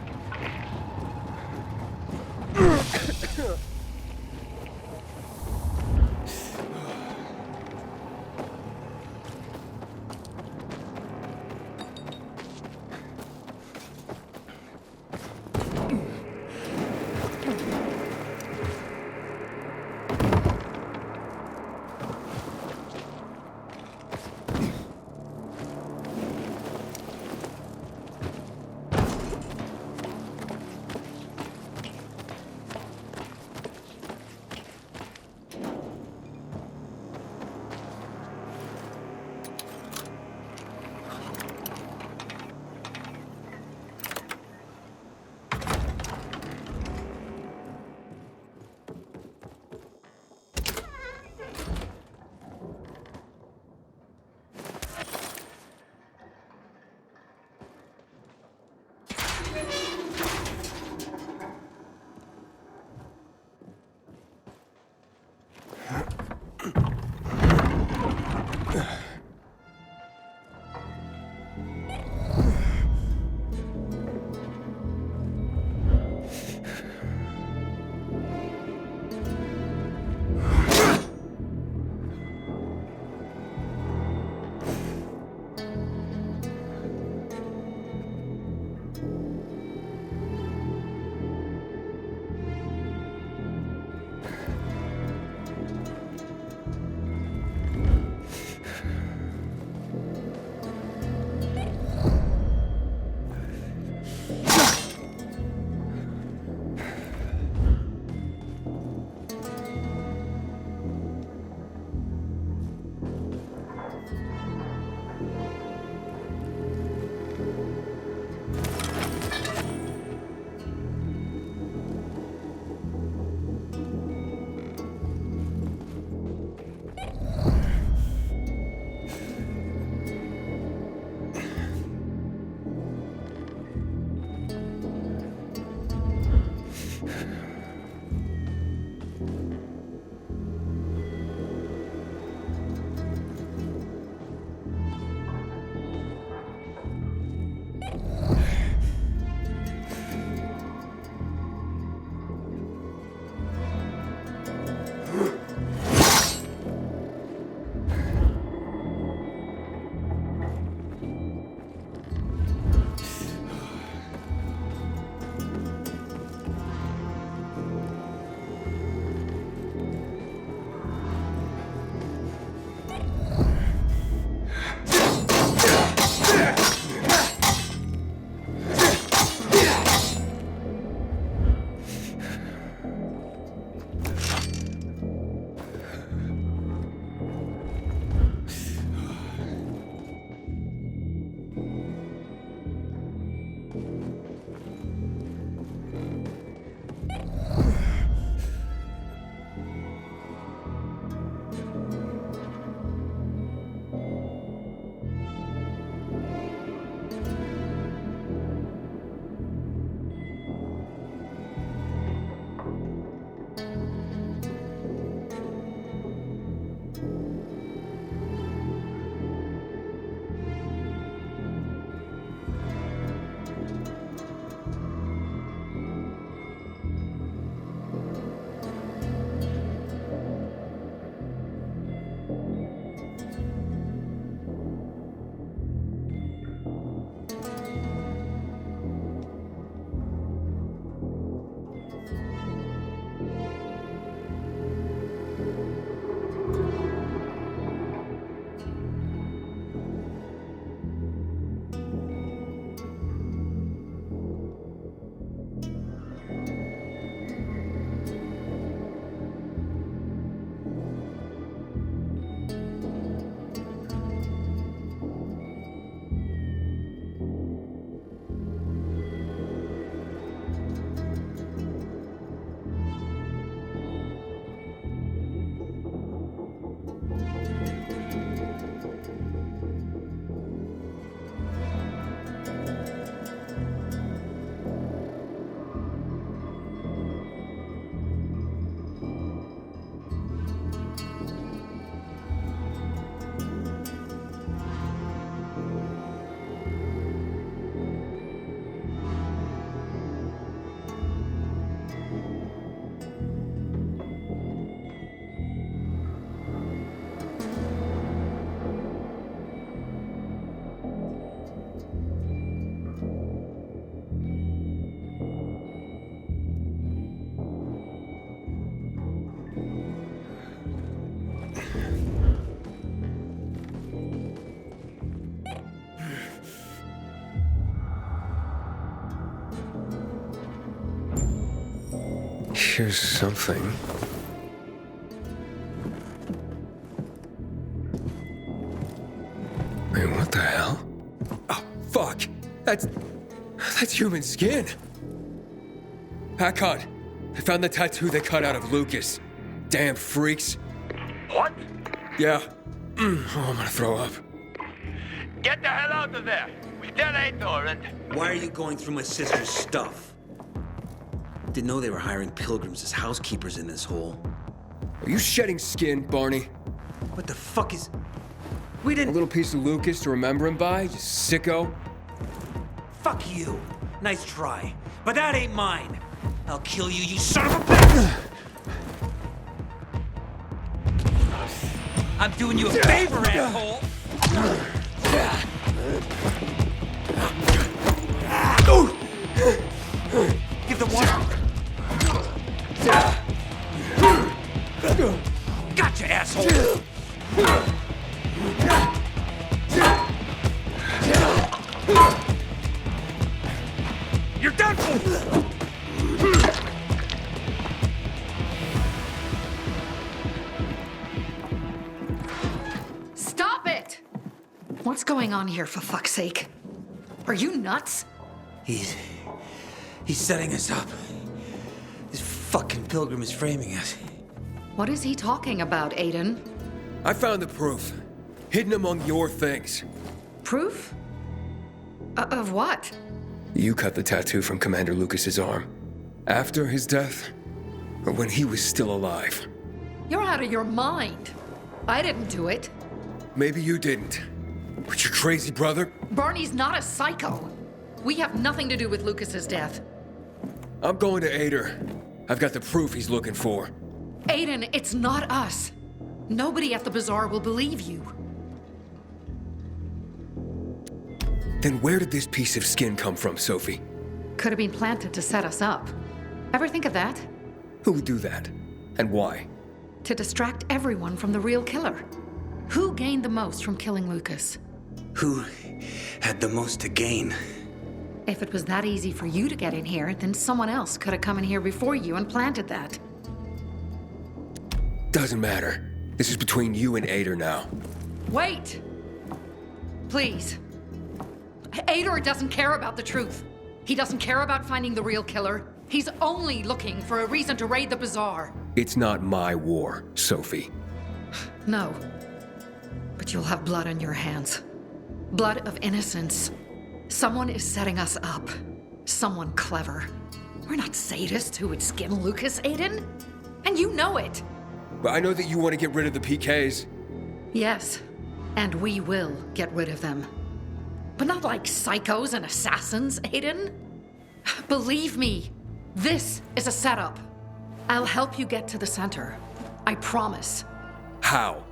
S3: Here's something. Wait, what the hell? Oh, fuck! That's human skin! Hakon! I found the tattoo they cut out of Lucas. Damn freaks.
S10: What?
S3: Yeah. Oh, I'm gonna throw up.
S10: Get the hell out of there! We detonate door and...
S1: Why are you going through my sister's stuff? Didn't know they were hiring pilgrims as housekeepers in this hole.
S3: Are you shedding skin, Barney?
S1: What the fuck is... We didn't...
S3: A little piece of Lucas to remember him by, you sicko?
S13: Fuck you. Nice try. But that ain't mine. I'll kill you, you son of a bitch! I'm doing you a favor, asshole! Give the one. Gotcha, asshole! You're done for!
S4: Stop it! What's going on here, for fuck's sake? Are you nuts?
S1: He's setting us up. This fucking pilgrim is framing us.
S4: What is he talking about, Aiden?
S3: I found the proof. Hidden among your things.
S4: Proof? Of what?
S3: You cut the tattoo from Commander Lucas's arm. After his death? Or when he was still alive?
S4: You're out of your mind. I didn't do it.
S3: Maybe you didn't. But your crazy brother?
S4: Barney's not a psycho. We have nothing to do with Lucas's death.
S3: I'm going to Ader. I've got the proof he's looking for.
S4: Aiden, it's not us. Nobody at the bazaar will believe you.
S3: Then where did this piece of skin come from, Sophie?
S4: Could have been planted to set us up. Ever think of that?
S3: Who would do that? And why?
S4: To distract everyone from the real killer. Who gained the most from killing Lucas?
S1: Who had the most to gain?
S4: If it was that easy for you to get in here, then someone else could have come in here before you and planted that.
S3: Doesn't matter. This is between you and Ader now.
S4: Wait! Please. Ader doesn't care about the truth. He doesn't care about finding the real killer. He's only looking for a reason to raid the bazaar.
S3: It's not my war, Sophie.
S4: No. But you'll have blood on your hands. Blood of innocence. Someone is setting us up. Someone clever. We're not sadists who would skin Lucas, Aiden. And you know it.
S3: But I know that you want to get rid of the PKs.
S4: Yes. And we will get rid of them. But not like psychos and assassins, Aiden. Believe me, this is a setup. I'll help you get to the center. I promise.
S3: How?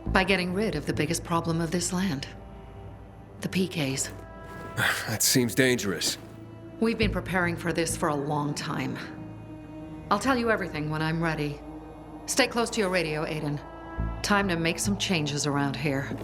S4: By getting rid of the biggest problem of this land. The PKs.
S3: That seems dangerous.
S4: We've been preparing for this for a long time. I'll tell you everything when I'm ready. Stay close to your radio, Aiden. Time to make some changes around here.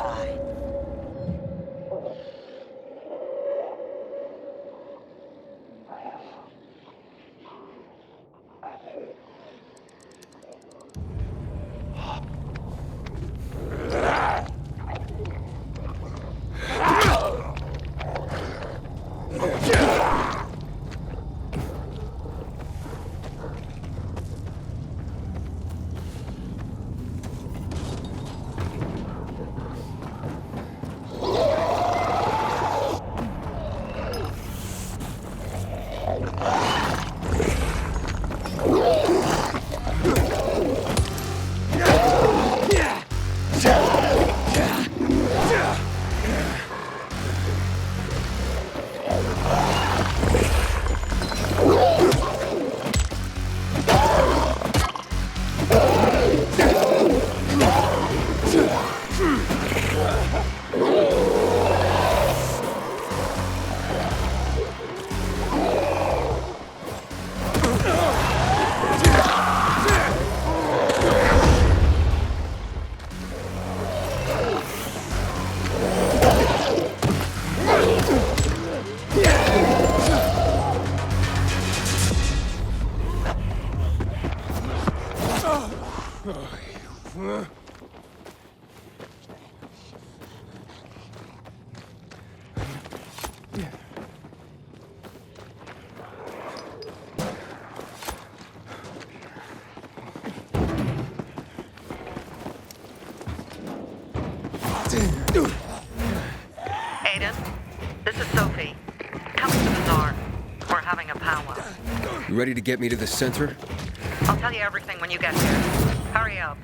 S11: nearby.
S15: Aiden, this is Sophie. Come to the bazaar. We're having a powwow.
S3: You ready to get me to the center?
S15: I'll tell you everything when you get here. Hurry up.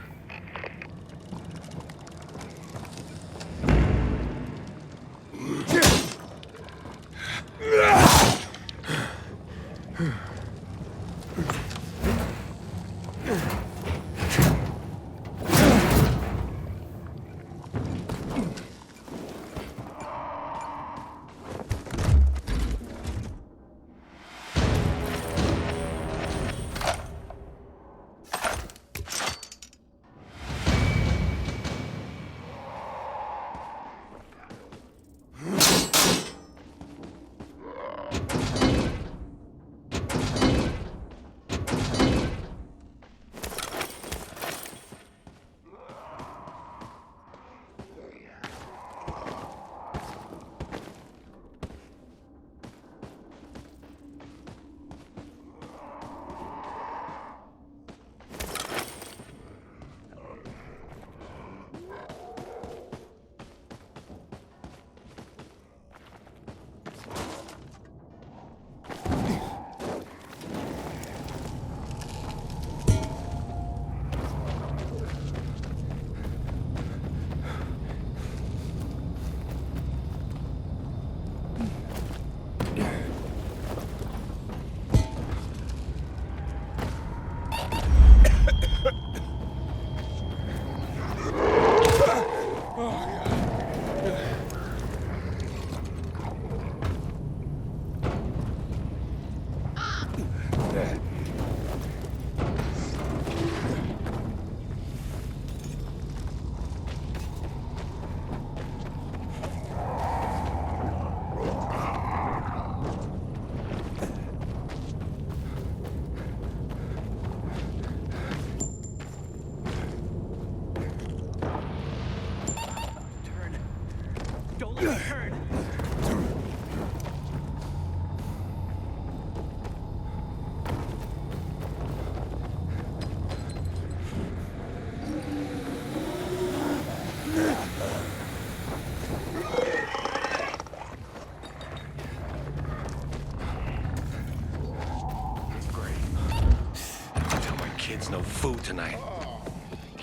S20: Kids no food tonight.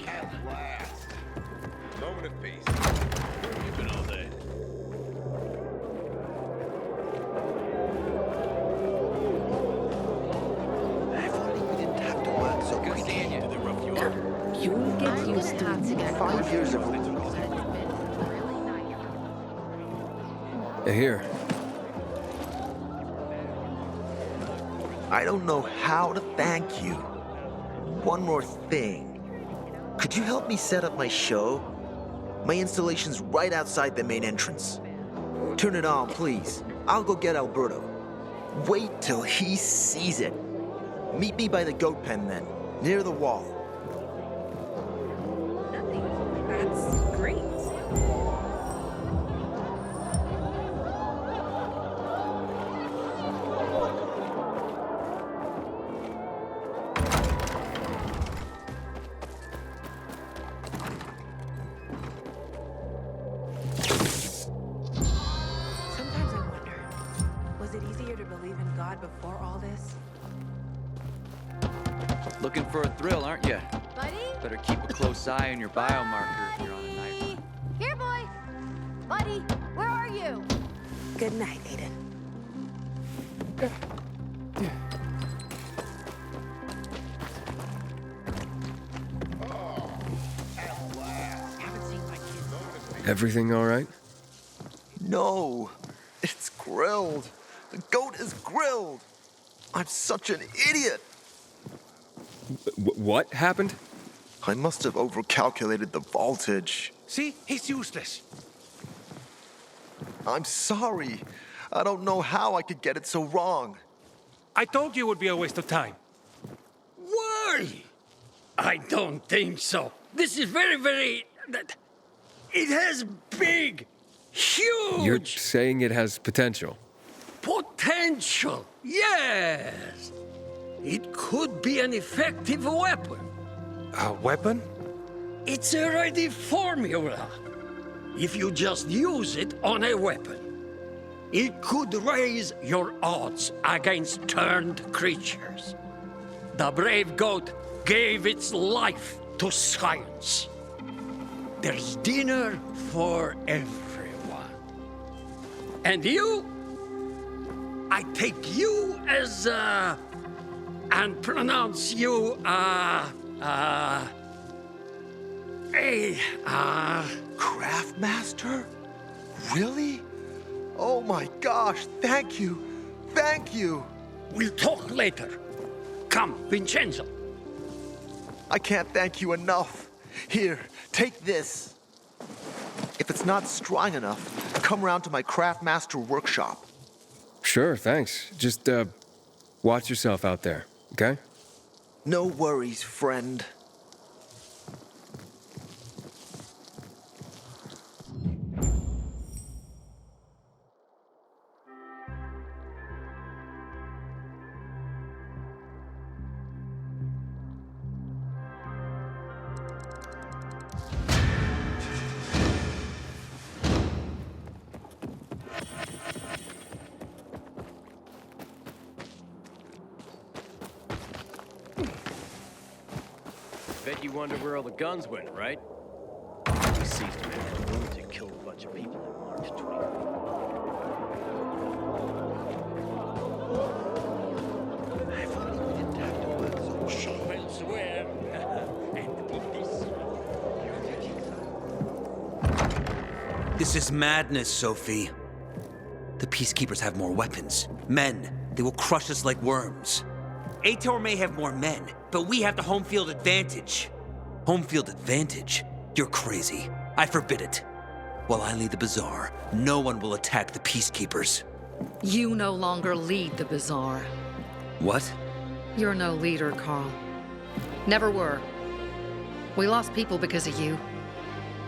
S8: At last. Moment of peace. You've been all day.
S9: We didn't have to work so
S12: Good
S9: quickly.
S12: seeing you.
S8: Did they rough you up?
S11: You'll get used to it.
S9: 5 years of
S3: Here.
S9: I don't know how to thank you. One more thing. Could you help me set up my show? My installation's right outside the main entrance. Turn it on, please. I'll go get Alberto. Wait till he sees it. Meet me by the goat pen then, near the wall.
S11: That's great.
S17: Sometimes I wonder, was it easier to believe in God before all this?
S2: Looking for a thrill, aren't you?
S11: Buddy?
S2: Better keep a close eye on your biomarker if you're on a night run.
S11: Here, boy! Buddy, where are you?
S17: Good night, Aiden.
S3: Everything all right?
S9: No, it's grilled. The goat is grilled. I'm such an idiot.
S3: What happened?
S9: I must have overcalculated the voltage.
S6: See? He's useless.
S9: I'm sorry. I don't know how I could get it so wrong.
S22: I told you it would be a waste of time.
S7: Why? I don't think so. This is very... It has big, huge...
S3: You're saying it has potential?
S7: Potential, yes. It could be an effective weapon.
S22: A weapon?
S7: It's a ready formula. If you just use it on a weapon, it could raise your odds against turned creatures. The brave goat gave its life to science. There's dinner for everyone. And you? I take you as, and pronounce you,
S9: Craftmaster? Really? Oh my gosh, thank you. Thank you.
S7: We'll talk later. Come, Vincenzo.
S9: I can't thank you enough. Here, take this. If it's not strong enough, come round to my Craftmaster workshop.
S3: Sure, thanks. Just, watch yourself out there, okay?
S9: No worries, friend.
S2: Bet you wonder where all the guns went, right? We seized a man for a lunatic, killed a bunch of people in March 24.
S8: I thought we didn't have to work so sharp.
S7: Elsewhere. And put this.
S1: This is madness, Sophie. The Peacekeepers have more weapons. Men. They will crush us like worms. Ator may have more men, but we have the home field advantage. Home field advantage? You're crazy. I forbid it. While I lead the Bazaar, no one will attack the Peacekeepers.
S4: You no longer lead the Bazaar.
S1: What?
S4: You're no leader, Carl. Never were. We lost people because of you.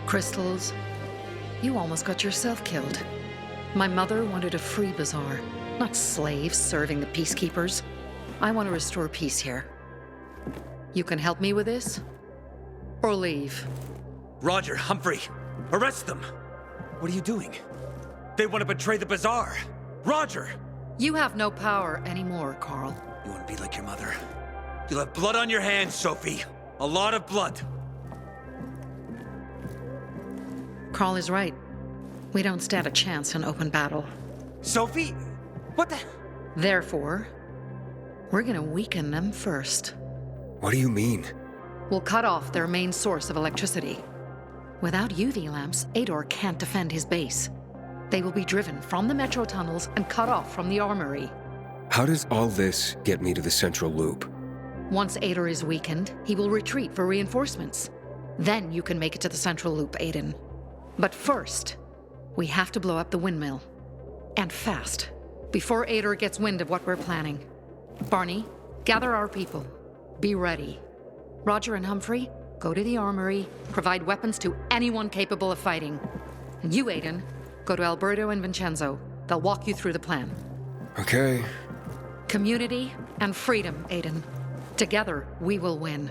S4: Crystals. You almost got yourself killed. My mother wanted a free Bazaar, not slaves serving the Peacekeepers. I want to restore peace here. You can help me with this? Or leave?
S1: Roger, Humphrey, arrest them! What are you doing? They want to betray the Bazaar! Roger!
S4: You have no power anymore, Carl.
S1: You want to be like your mother? You'll have blood on your hands, Sophie. A lot of blood.
S4: Carl is right. We don't stand a chance in open battle.
S1: Sophie? What the?
S4: Therefore, we're gonna weaken them first.
S3: What do you mean?
S4: We'll cut off their main source of electricity. Without UV lamps, Ador can't defend his base. They will be driven from the metro tunnels and cut off from the armory.
S3: How does all this get me to the central loop?
S4: Once Ador is weakened, he will retreat for reinforcements. Then you can make it to the central loop, Aiden. But first, we have to blow up the windmill. And fast, before Ader gets wind of what we're planning. Barney, gather our people. Be ready. Roger and Humphrey, go to the armory, provide weapons to anyone capable of fighting. And you, Aiden, go to Alberto and Vincenzo. They'll walk you through the plan.
S3: Okay.
S4: Community and freedom, Aiden. Together, we will win.